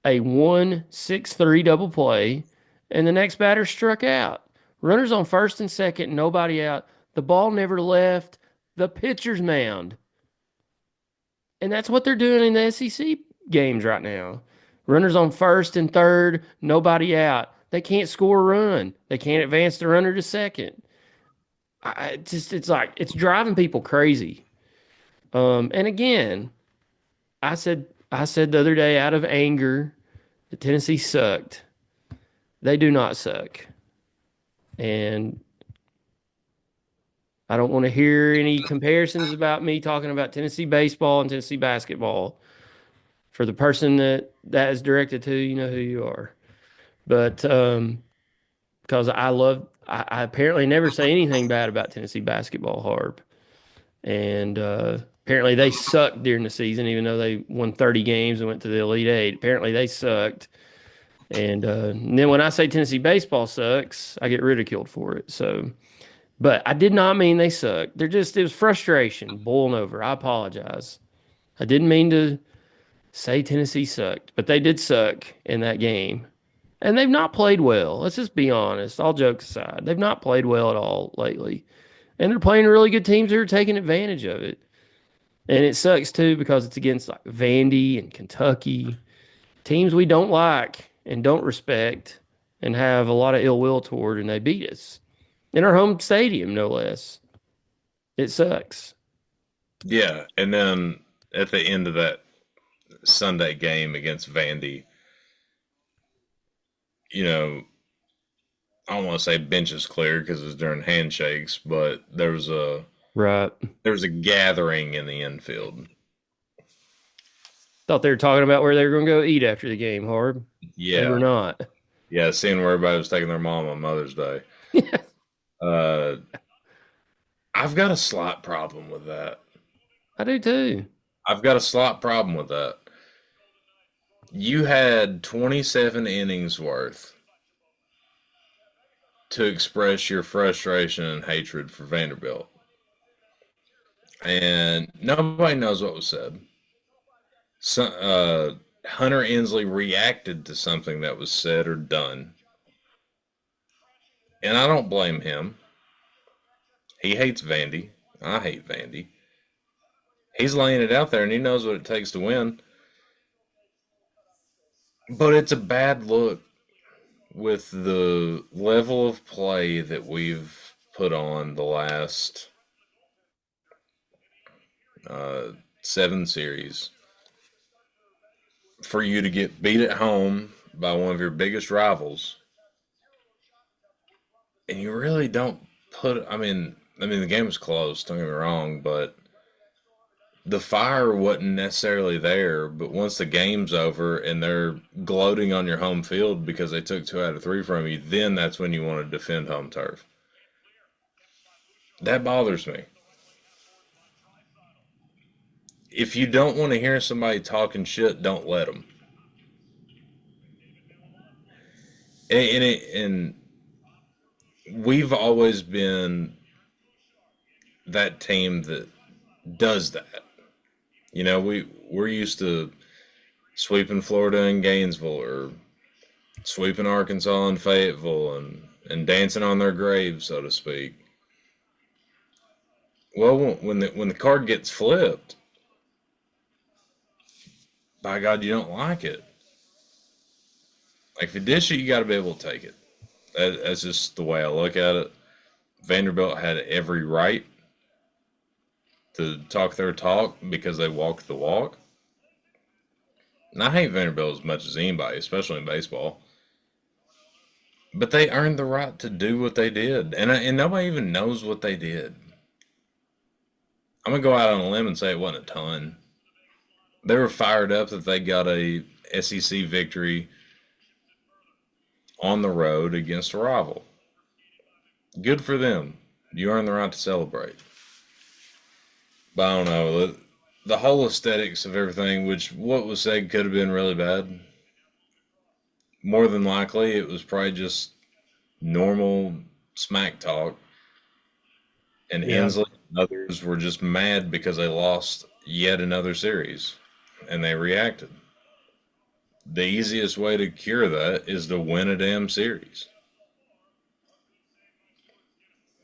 a 1-6-3 double play, and the next batter struck out. Runners on first and second, nobody out. The ball never left the pitcher's mound. And that's what they're doing in the SEC games right now. Runners on first and third, nobody out. They can't score a run. They can't advance the runner to second. It's like it's driving people crazy. And again, I said the other day out of anger that Tennessee sucked. They do not suck. And I don't want to hear any comparisons about me talking about Tennessee baseball and Tennessee basketball. For the person that is directed to, you know who you are. But because I apparently never say anything bad about Tennessee basketball, Harp. And apparently they sucked during the season, even though they won 30 games and went to the Elite Eight. Apparently they sucked. And then when I say Tennessee baseball sucks, I get ridiculed for it. So, but I did not mean they sucked. It was frustration boiling over. I apologize. I didn't mean to say Tennessee sucked, but they did suck in that game. And they've not played well. Let's just be honest. All jokes aside, they've not played well at all lately. And they're playing really good teams that are taking advantage of it. And it sucks too because it's against like Vandy and Kentucky, teams we don't like and don't respect and have a lot of ill will toward, and they beat us in our home stadium, no less. It sucks. Yeah, and then at the end of that Sunday game against Vandy, you know, I don't want to say benches clear because it was during handshakes, but Right. there was a gathering in the infield. Thought they were talking about where they were going to go eat after the game, Harb. They were Yeah, not. yeah, seeing where everybody was taking their mom on Mother's Day. Uh, I've got a slot problem with that. I do too. I've got a slot problem with that. You had 27 innings worth to express your frustration and hatred for Vanderbilt. And nobody knows what was said. So, Hunter Inslee reacted to something that was said or done. And I don't blame him. He hates Vandy. I hate Vandy. He's laying it out there and he knows what it takes to win. But it's a bad look with the level of play that we've put on the last uh, 7 series. For you to get beat at home by one of your biggest rivals, and you really don't put. I mean, the game was close. Don't get me wrong, but the fire wasn't necessarily there. But once the game's over and they're gloating on your home field because they took 2 out of 3 from you, then that's when you want to defend home turf. That bothers me. If you don't want to hear somebody talking shit, don't let them. And we've always been that team that does that. You know, we're used to sweeping Florida and Gainesville or sweeping Arkansas and Fayetteville and dancing on their graves, so to speak. Well, when the card gets flipped, by God, you don't like it. Like if you dish it, you got to be able to take it. That's just the way I look at it. Vanderbilt had every right to talk their talk because they walked the walk. And I hate Vanderbilt as much as anybody, especially in baseball. But they earned the right to do what they did, and nobody even knows what they did. I'm gonna go out on a limb and say it wasn't a ton. They were fired up that they got a SEC victory on the road against a rival. Good for them. You earn the right to celebrate. But I don't know. The whole aesthetics of everything, which what was said could have been really bad. More than likely, it was probably just normal smack talk. And Yeah. Hensley and others were just mad because they lost yet another series. And they reacted. The easiest way to cure that is to win a damn series.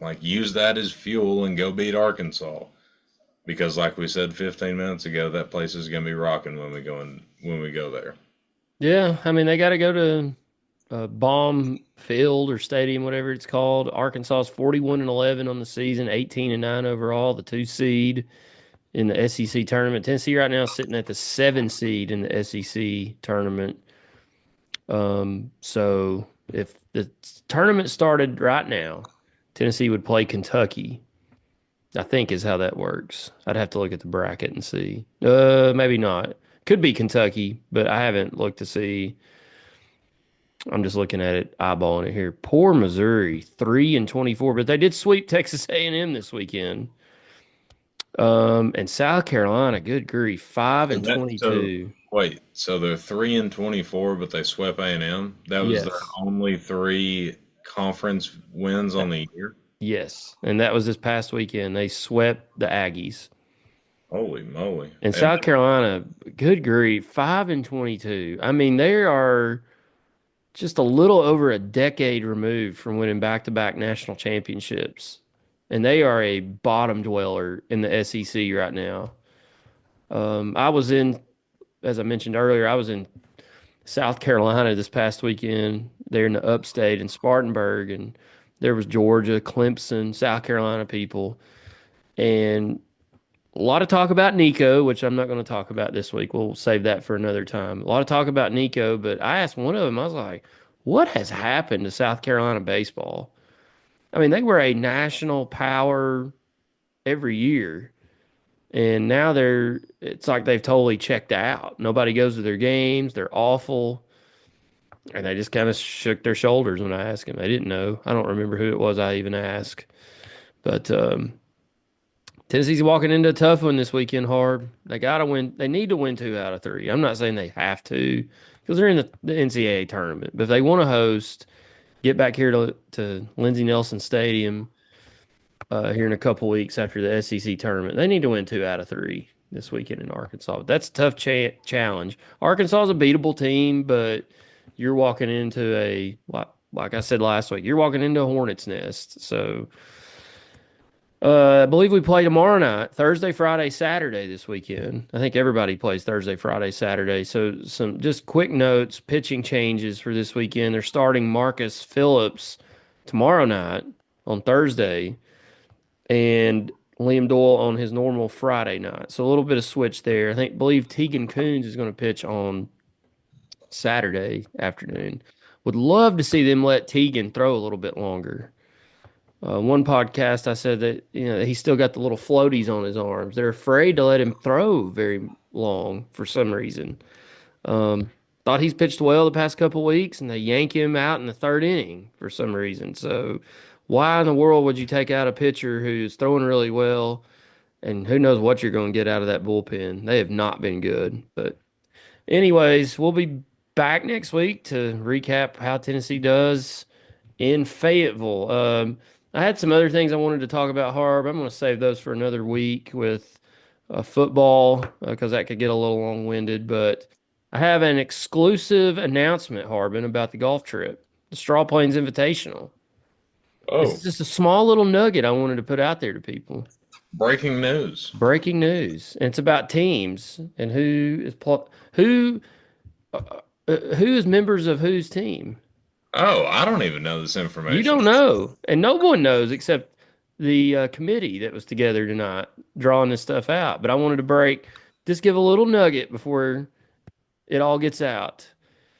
Like, use that as fuel and go beat Arkansas. Because, like we said 15 minutes ago, that place is going to be rocking when we go there. Yeah. I mean, they got to go to Baum Field or Stadium, whatever it's called. Arkansas's 41-11 on the season, 18-9 overall, the 2 seed in the SEC tournament. Tennessee right now is sitting at the 7 seed in the SEC tournament. So if the tournament started right now, Tennessee would play Kentucky. I think is how that works. I'd have to look at the bracket and see. Maybe not. Could be Kentucky, but I haven't looked to see. I'm just looking at it, eyeballing it here. Poor Missouri, 3-24, but they did sweep Texas A&M this weekend. And South Carolina, good grief, five So and that so 22. wait, so they're 3-24, but they swept A&M. That was their Yes. only three conference wins on the year. Yes. And that was this past weekend. They swept the Aggies. Holy moly! And And South Carolina, good grief, 5-22. I mean, they are just a little over a decade removed from winning back-to-back national championships. And they are a bottom dweller in the SEC right now. I was in, as I mentioned earlier, I was in South Carolina this past weekend. There in the upstate in Spartanburg, and there was Georgia, Clemson, South Carolina people, and a lot of talk about Nico, which I'm not going to talk about this week. We'll save that for another time. A lot of talk about Nico, but I asked one of them, I was like, what has happened to South Carolina baseball? I mean, they were a national power every year, and now it's like they've totally checked out. Nobody goes to their games. They're awful. And they just kind of shook their shoulders when I asked them. They didn't know. I don't remember who it was I even asked. But Tennessee's walking into a tough one this weekend, Harb. They got to win. They need to win 2 out of 3. I'm not saying they have to because they're in the NCAA tournament. But if they want to host, get back here to Lindsey Nelson Stadium here in a couple weeks after the SEC tournament. They need to win 2 out of 3 this weekend in Arkansas. But that's a tough challenge. Arkansas is a beatable team, but you're walking into like I said last week, you're walking into a hornet's nest. So I believe we play tomorrow night, Thursday, Friday, Saturday this weekend. I think everybody plays Thursday, Friday, Saturday. So some just quick notes, pitching changes for this weekend. They're starting Marcus Phillips tomorrow night on Thursday and Liam Doyle on his normal Friday night. So a little bit of switch there. Believe Tegan Coons is going to pitch on Saturday afternoon. Would love to see them let Tegan throw a little bit longer. One podcast I said that he's still got the little floaties on his arms. They're afraid to let him throw very long for some reason. Thought he's pitched well the past couple weeks, and they yank him out in the third inning for some reason. So, why in the world would you take out a pitcher who's throwing really well, and who knows what you're going to get out of that bullpen? They have not been good. But, anyways, we'll be back next week to recap how Tennessee does in Fayetteville. I had some other things I wanted to talk about, Harb. I'm going to save those for another week with football because that could get a little long-winded. But I have an exclusive announcement, Harbin, about the golf trip, the Straw Plains Invitational. This is oh, just a small little nugget I wanted to put out there to people. Breaking news. Breaking news. And it's about teams and who is members of whose team. Oh, I don't even know this You information. don't know, and no one knows except the committee that was together tonight drawing this stuff out. But I wanted to just give a little nugget before it all gets out.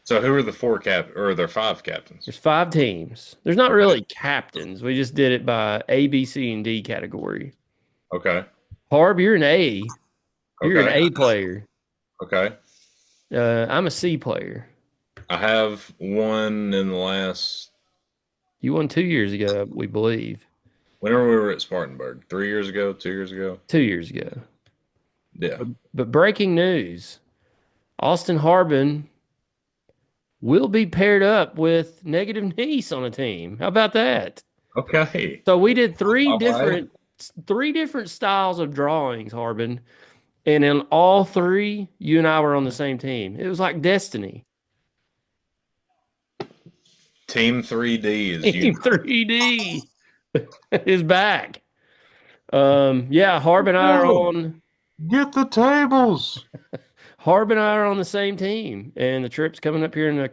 So who are the four or are there five captains? There's 5 teams. There's not Okay. really captains. We just did it by A, B, C, and D category. Okay. Harb, you're an A. You're an Okay. A player. Okay. I'm a C player. I have one in the last, You won 2 years ago, we believe. whenever we were at Spartanburg, 3 years ago, 2 years ago. 2 years ago. Yeah. But breaking news: Austin Harbin will be paired up with Negative Nice on a team. How about that? Okay. So we did three All right. different three different styles of drawings, Harbin, and in all three, you and I were on the same team. It was like destiny. Team 3D is Team united. 3D is back. Yeah, No, get the tables. Harb and I are on the same team, and the trip's coming up here in a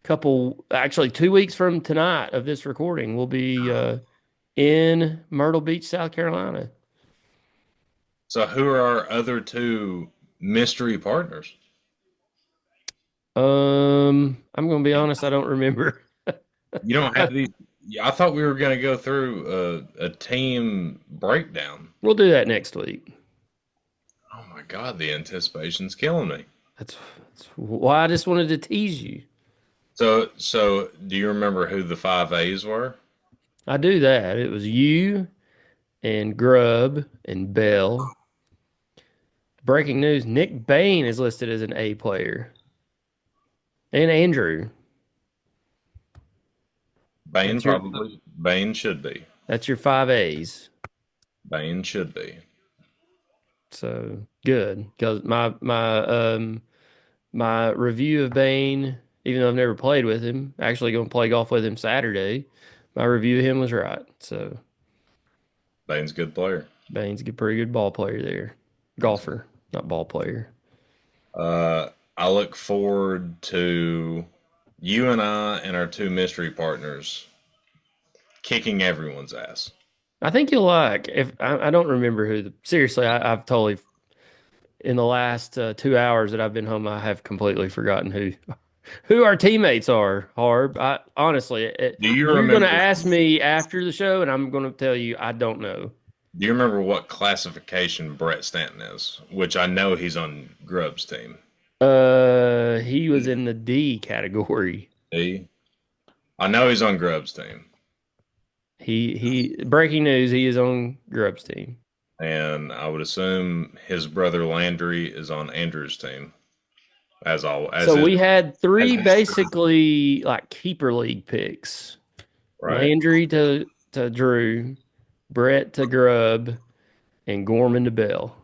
couple, actually 2 weeks from tonight of this recording. We'll be in Myrtle Beach, South Carolina. So who are our other two mystery partners? I'm gonna be honest, I don't remember. You don't have these. Yeah, I thought we were going to go through a team breakdown. We'll do that next week. Oh my God, the anticipation's killing me. That's why I just wanted to tease you. So do you remember who the five A's were? I do that. It was you and Grubb and Bell. Breaking news: Nick Bain is listed as an A player, and Andrew. Bain That's your probably. Bain should be. that's your 5 A's. Bain should be. So good because my review of Bain, even though I've never played with him, actually going to play golf with him Saturday. My review of him was right. So Bain's a good player. Bain's a pretty good ball player there, golfer, not ball player. I look forward to you and I and our two mystery partners kicking everyone's ass. I think you'll like. If I don't remember seriously, I've totally in the last 2 hours that I've been home, I have completely forgotten who our teammates are. Harb, I honestly, Do you you're going to remember? ask me after the show, and I'm going to tell you I don't know. Do you remember what classification Brett Stanton is? Which I know he's on Grubb's team. He was in the D category. D. I know he's on Grubb's team, He breaking news, he is on Grubb's team. and I would assume his brother Landry is on Andrew's team, as all as So his we had as three his basically like keeper league picks. right Landry to Drew, Brett to Grubb, and Gorman to Bell.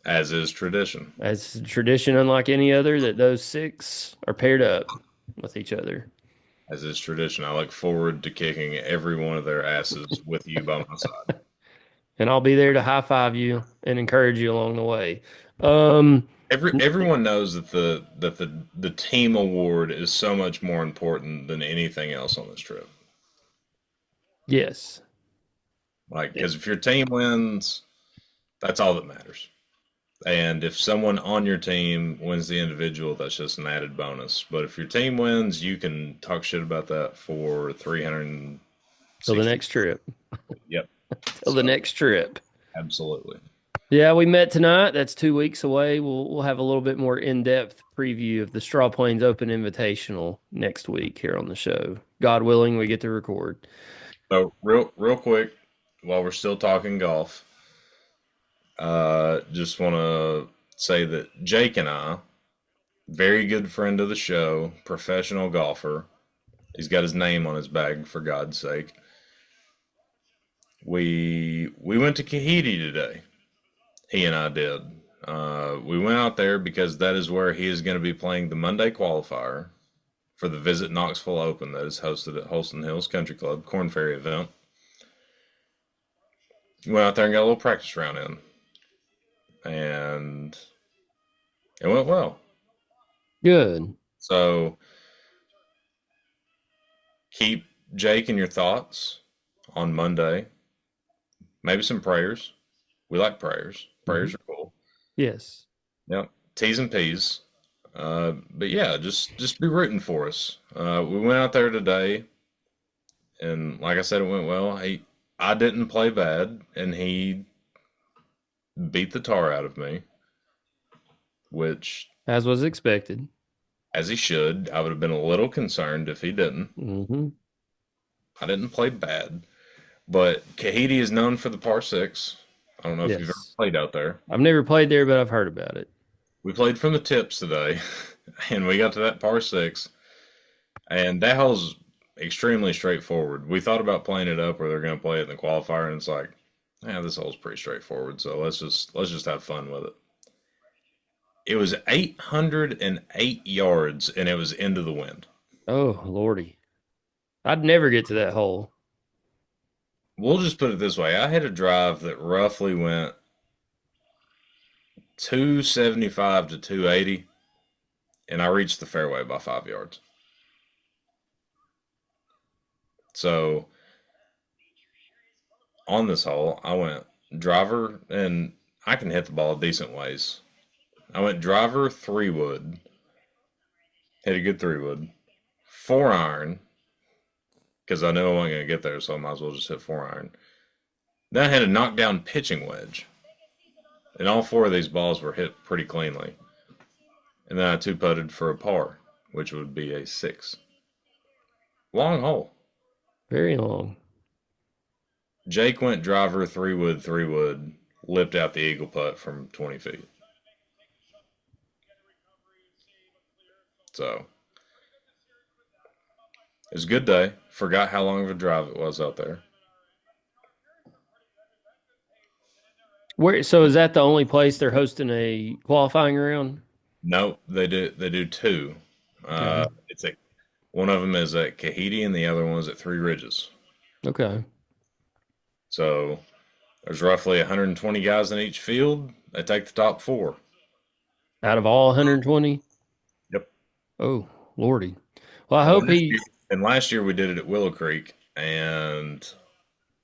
as is tradition. As a tradition unlike any other that those six are paired up with each other. As is tradition. I look forward to kicking every one of their asses with you by my side. And I'll be there to high five you and encourage you along the way. Um, Everyone knows that the team award is so much more important than anything else on this trip. yes. Like, because if your team wins, that's all that matters. And if someone on your team wins the individual, that's just an added bonus. But if your team wins, you can talk shit about that for 360. Till the next trip. Yep. Till the So, next trip. absolutely. Yeah, we met tonight. That's 2 weeks away. We'll have a little bit more in-depth preview of the Straw Plains Open Invitational next week here on the show. God willing, we get to record. So real quick, while we're still talking golf, just want to say that Jake and I, very good friend of the show, professional golfer. He's got his name on his bag, for God's sake. We went to Kahiti today. He and I did. We went out there because that is where he is going to be playing the Monday qualifier for the Visit Knoxville Open that is hosted at Holston Hills Country Club Corn Ferry event. Went out there and got a little practice round in, and it went well. Good. So keep Jake in your thoughts on Monday. Maybe some prayers. We like prayers. Hmm. Prayers are cool. Yes. Yep. T's and P's. But yeah, just be rooting for us. We went out there today, and like I said, it went well. I didn't play bad, and he beat the tar out of me, which, As was expected. as he should. I would have been a little concerned if he didn't. Hmm. I didn't play bad, but Kahiti is known for the par six. I don't know if you've ever Yes. played out there. I've never played there, but I've heard about it. We played from the tips today, and we got to that par six, and that hole's extremely straightforward. We thought about playing it up where they're going to play it in the qualifier, and it's like, yeah, this hole's pretty straightforward. So let's just have fun with it. It was 808 yards, and it was into the wind. Oh, Lordy. I'd never get to that hole. We'll just put it this way: I had a drive that roughly went 275 to 280, and I reached the fairway by 5 yards. So on this hole, I went driver, and I can hit the ball decent ways. I went driver, 3 wood, hit a good 3 wood, 4 iron, because I knew I wasn't going to get there, so I might as well just hit 4 iron. Then I had a knockdown pitching wedge, and all four of these balls were hit pretty cleanly. And then I two putted for a par, which would be a 6. Long hole. Very long. Jake went driver, 3 wood, 3 wood, lipped out the eagle putt from 20 feet. So it was a good day. Forgot how long of a drive it was out there. Where so is that the only place they're hosting a qualifying round? Nope, they do two. Okay. It's a one of them is at Kahiti and the other one is at Three Ridges. Okay. So there's roughly 120 guys in each field. They take the top four. Out of all 120? Yep. Oh, Lordy. Well, I And hope last he year, and last year we did it at Willow Creek, and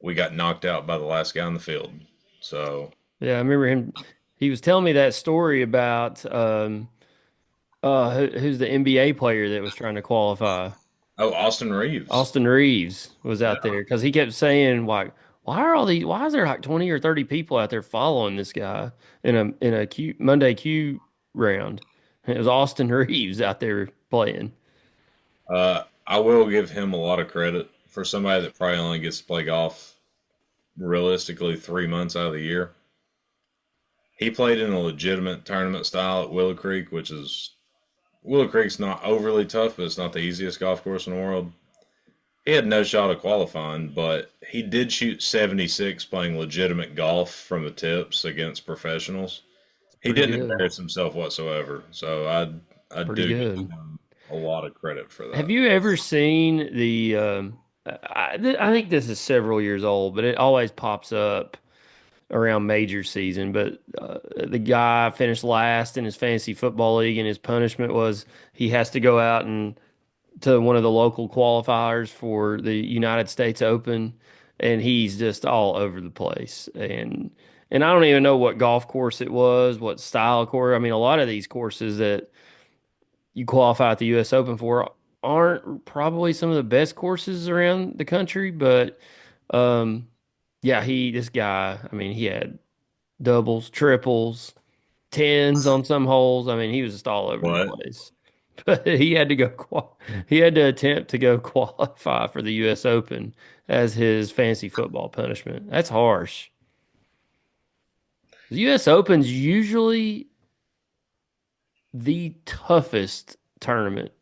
we got knocked out by the last guy in the field. So, yeah, I remember him. He was telling me that story about who's the NBA player that was trying to qualify. oh, Austin Reeves. Austin Reeves was Yeah. out there because he kept saying like, why is there like 20 or 30 people out there following this guy in a Q Monday Q round? And it was Austin Reeves out there playing. I will give him a lot of credit for somebody that probably only gets to play golf realistically 3 months out of the year. He played in a legitimate tournament style at Willow Creek, which is Willow Creek's not overly tough, but it's not the easiest golf course in the world. He had no shot of qualifying, but he did shoot 76 playing legitimate golf from the tips against professionals. It's He pretty didn't good. embarrass himself whatsoever, so I Pretty do give good. him a lot of credit for Have that. you ever seen the I think this is several years old, but it always pops up around major season. But the guy finished last in his fantasy football league, and his punishment was he has to go out and to one of the local qualifiers for the United States Open, and he's just all over the place. And I don't even know what golf course it was, what style of course. I mean, a lot of these courses that you qualify at the U.S. Open for aren't probably some of the best courses around the country, but um, yeah, this guy, I mean, he had doubles, triples, tens on some holes. I mean, he was just all over the What? place. But he had to attempt to go qualify for the U.S. Open as his fantasy football punishment. That's harsh. The U.S. Open's usually the toughest tournament.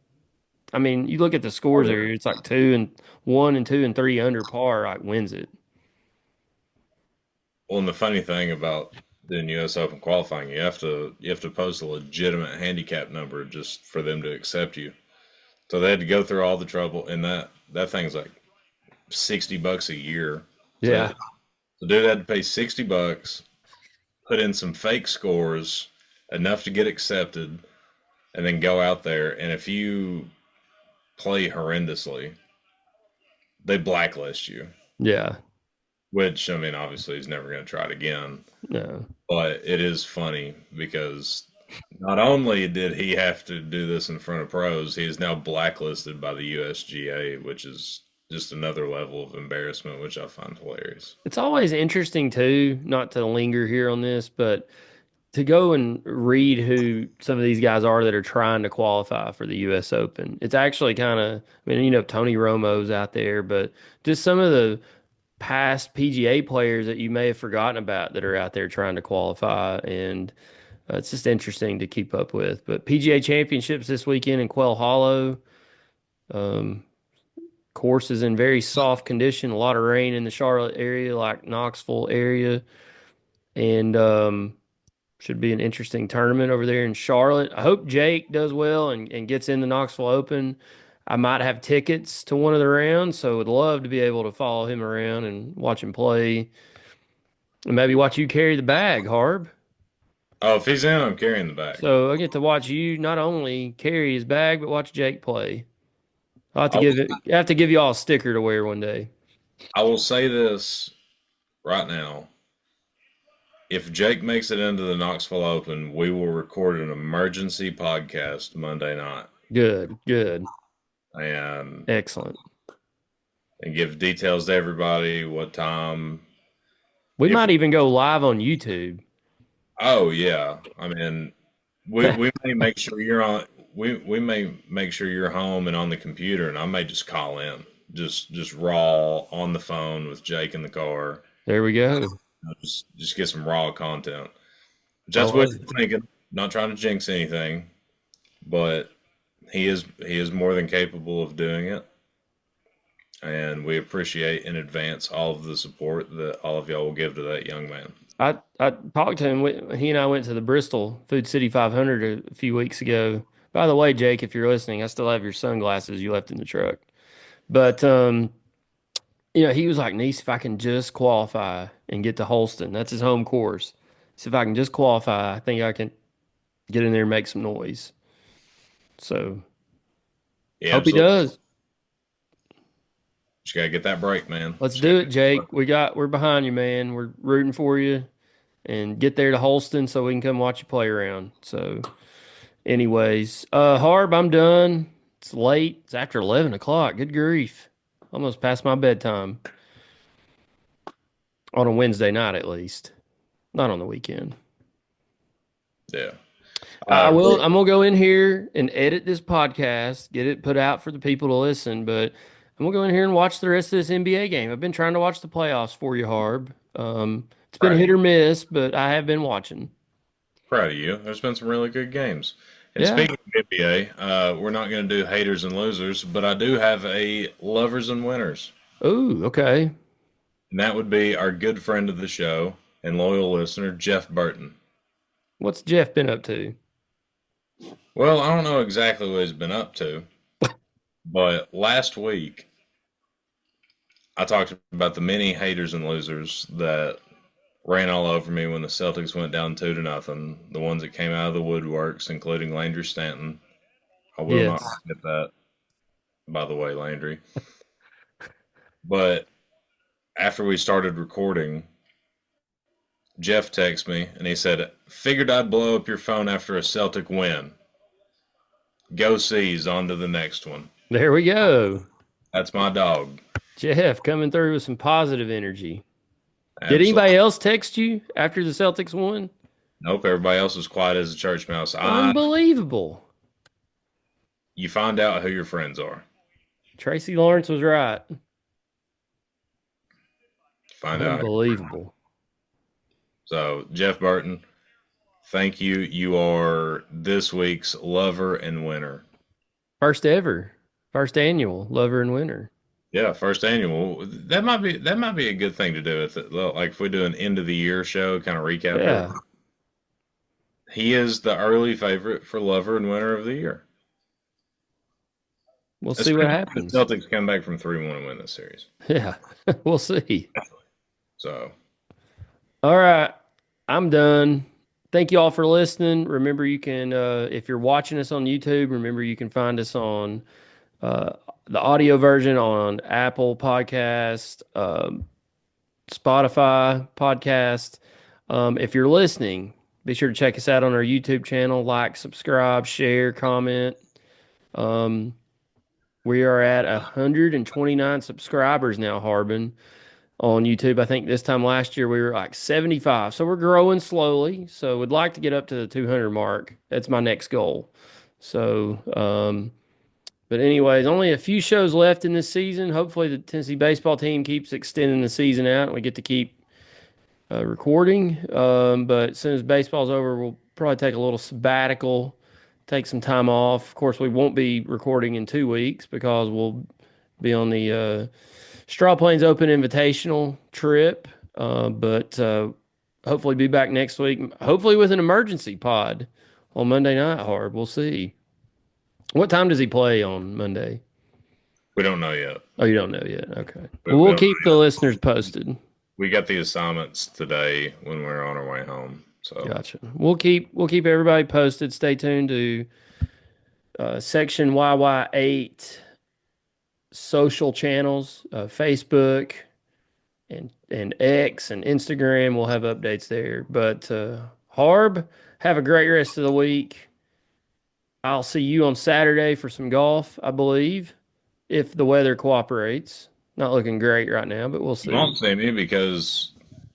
I mean, you look at the Oh, scores yeah. there, it's like 2 and 1 and 2 and 3 under par, like wins it. Well, and the funny thing about doing U.S. Open qualifying, you have to post a legitimate handicap number just for them to accept you. So they had to go through all the trouble, and that thing's like $60 a year to Yeah. The dude had to pay $60, put in some fake scores, enough to get accepted, and then go out there. And if you play horrendously, they blacklist you. Yeah. Which, I mean, obviously he's never going to try it again. No. But it is funny because not only did he have to do this in front of pros, he is now blacklisted by the USGA, which is just another level of embarrassment, which I find hilarious. It's always interesting too, not to linger here on this, but to go and read who some of these guys are that are trying to qualify for the US Open. It's actually kind of, I mean, Tony Romo's out there, but just some of the past PGA players that you may have forgotten about that are out there trying to qualify. And it's just interesting to keep up with. But PGA Championships this weekend in Quail Hollow. Um, Course is in very soft condition, a lot of rain in the Charlotte area, like Knoxville area. And should be an interesting tournament over there in Charlotte. I hope Jake does well and gets in the Knoxville Open. I might have tickets to one of the rounds, so would love to be able to follow him around and watch him play and maybe watch you carry the bag, Harb. Oh, if he's in, I'm carrying the bag. So I get to watch you not only carry his bag, but watch Jake play. I will, I have to give you all a sticker to wear one day. I will say this right now. If Jake makes it into the Knoxville Open, we will record an emergency podcast Monday night Good, good, and excellent. give details to everybody, what time. We If might even go live on YouTube. Oh yeah, I mean, we may make sure you're on. We may make sure you're home and on the computer, and I may just call in, just raw on the phone with Jake in the car. There we go. Just get some raw content. I Just what love you're it. thinking. Not trying to jinx anything, but he is more than capable of doing it, and we appreciate in advance all of the support that all of y'all will give to that young man. I talked to him. He and I went to the Bristol Food City 500 a few weeks ago. By the way, Jake, if you're listening, I still have your sunglasses you left in the truck. But he was like, "Niece, if I can just qualify and get to Holston, that's his home course. So if I can just qualify, I think I can get in there and make some noise." So Yeah, hope he absolutely. does. Just gotta get that break, man. Let's Just do gotta it, get that break. Jake. We're behind you, man. We're rooting for you and get there to Holston so we can come watch you play around. So anyways, Harb, I'm done. It's late. It's after 11 o'clock. Good grief. Almost past my bedtime on a Wednesday night, at least. Not on the weekend. Yeah. I will. Real, I'm gonna go in here and edit this podcast, get it put out for the people to listen. But I'm gonna go in here and watch the rest of this NBA game. I've been trying to watch the playoffs for you, Harb. It's been proud of hit you. or miss, but I have been watching. Proud of you. There's been some really good games. And Yeah. speaking of NBA, we're not going to do haters and losers, but I do have a lovers and winners. Oh, okay. And that would be our good friend of the show and loyal listener, Jeff Burton. What's Jeff been up to? Well, I don't know exactly what he's been up to, but last week I talked about the many haters and losers that ran all over me when the Celtics went down 2-0. The ones that came out of the woodworks, including Landry Stanton. I will not Yes. forget that, by the way, Landry. But after we started recording, Jeff texted me and he said, "Figured I'd blow up your phone after a Celtic win. Go Seas, on to the next one." There we go. That's my dog. Jeff coming through with some positive energy. Did Absolutely. anybody else text you after the Celtics won? Nope, everybody else was quiet as a church mouse. Unbelievable. You find out who your friends are. Tracy Lawrence was right. Find out. Unbelievable. So, Jeff Burton, thank you. You are this week's lover and winner. First ever. First annual lover and winner. Yeah, first annual. That might be a good thing to do with it. Like if we do an end of the year show, kind of recap Yeah. everything. He is the early favorite for lover and winner of the year. We'll see what Especially if the happens. Celtics come back from 3-1 and win this series. Yeah. We'll see. So, All right. I'm done. Thank you all for listening. Remember, you can, if you're watching us on YouTube, remember you can find us on uh, the audio version on Apple Podcast, Spotify Podcast. If you're listening, be sure to check us out on our YouTube channel. Like, subscribe, share, comment. Um, we are at 129 subscribers now, Harbin, on YouTube. I think this time last year we were like 75. So we're growing slowly. So we'd like to get up to the 200 mark. That's my next goal. So, but anyways, only a few shows left in this season. Hopefully the Tennessee baseball team keeps extending the season out and we get to keep recording. But as soon as baseball's over, we'll probably take a little sabbatical, take some time off. Of course, we won't be recording in 2 weeks because we'll be on the Straw Plains Open Invitational trip. But hopefully be back next week. Hopefully with an emergency pod on Monday night. Hard. We'll see. What time does he play on Monday? We don't know yet. Oh, you don't know yet. Okay. We, Well, we we'll don't keep know the yet. listeners posted. We got the assignments today when we were on our way home. So Gotcha. We'll keep everybody posted. Stay tuned to section YY8 social channels, Facebook and X and Instagram. We'll have updates there. But Harb, have a great rest of the week. I'll see you on Saturday for some golf, I believe, if the weather cooperates. Not looking great right now, but we'll you see. won't see me because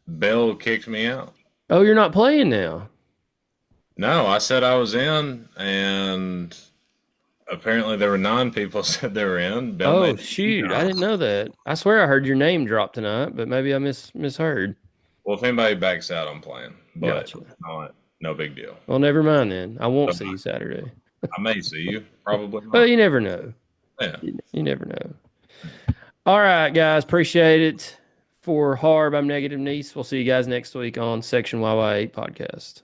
Bell kicked me out. Oh, you're not playing now. No, I said I was in, and apparently there were 9 people said they were in. Bell Oh, made me shoot. I didn't not. know that. I swear I heard your name drop tonight, but maybe I misheard. Well, if anybody backs out, I'm playing, but Gotcha. no big deal. Well, never mind then. I won't So see you Saturday. I may see you, probably Well, not. you never know. Yeah. You never know. All right, guys. Appreciate it. For Harb, I'm Negative Niece. We'll see you guys next week on Section YY8 podcast.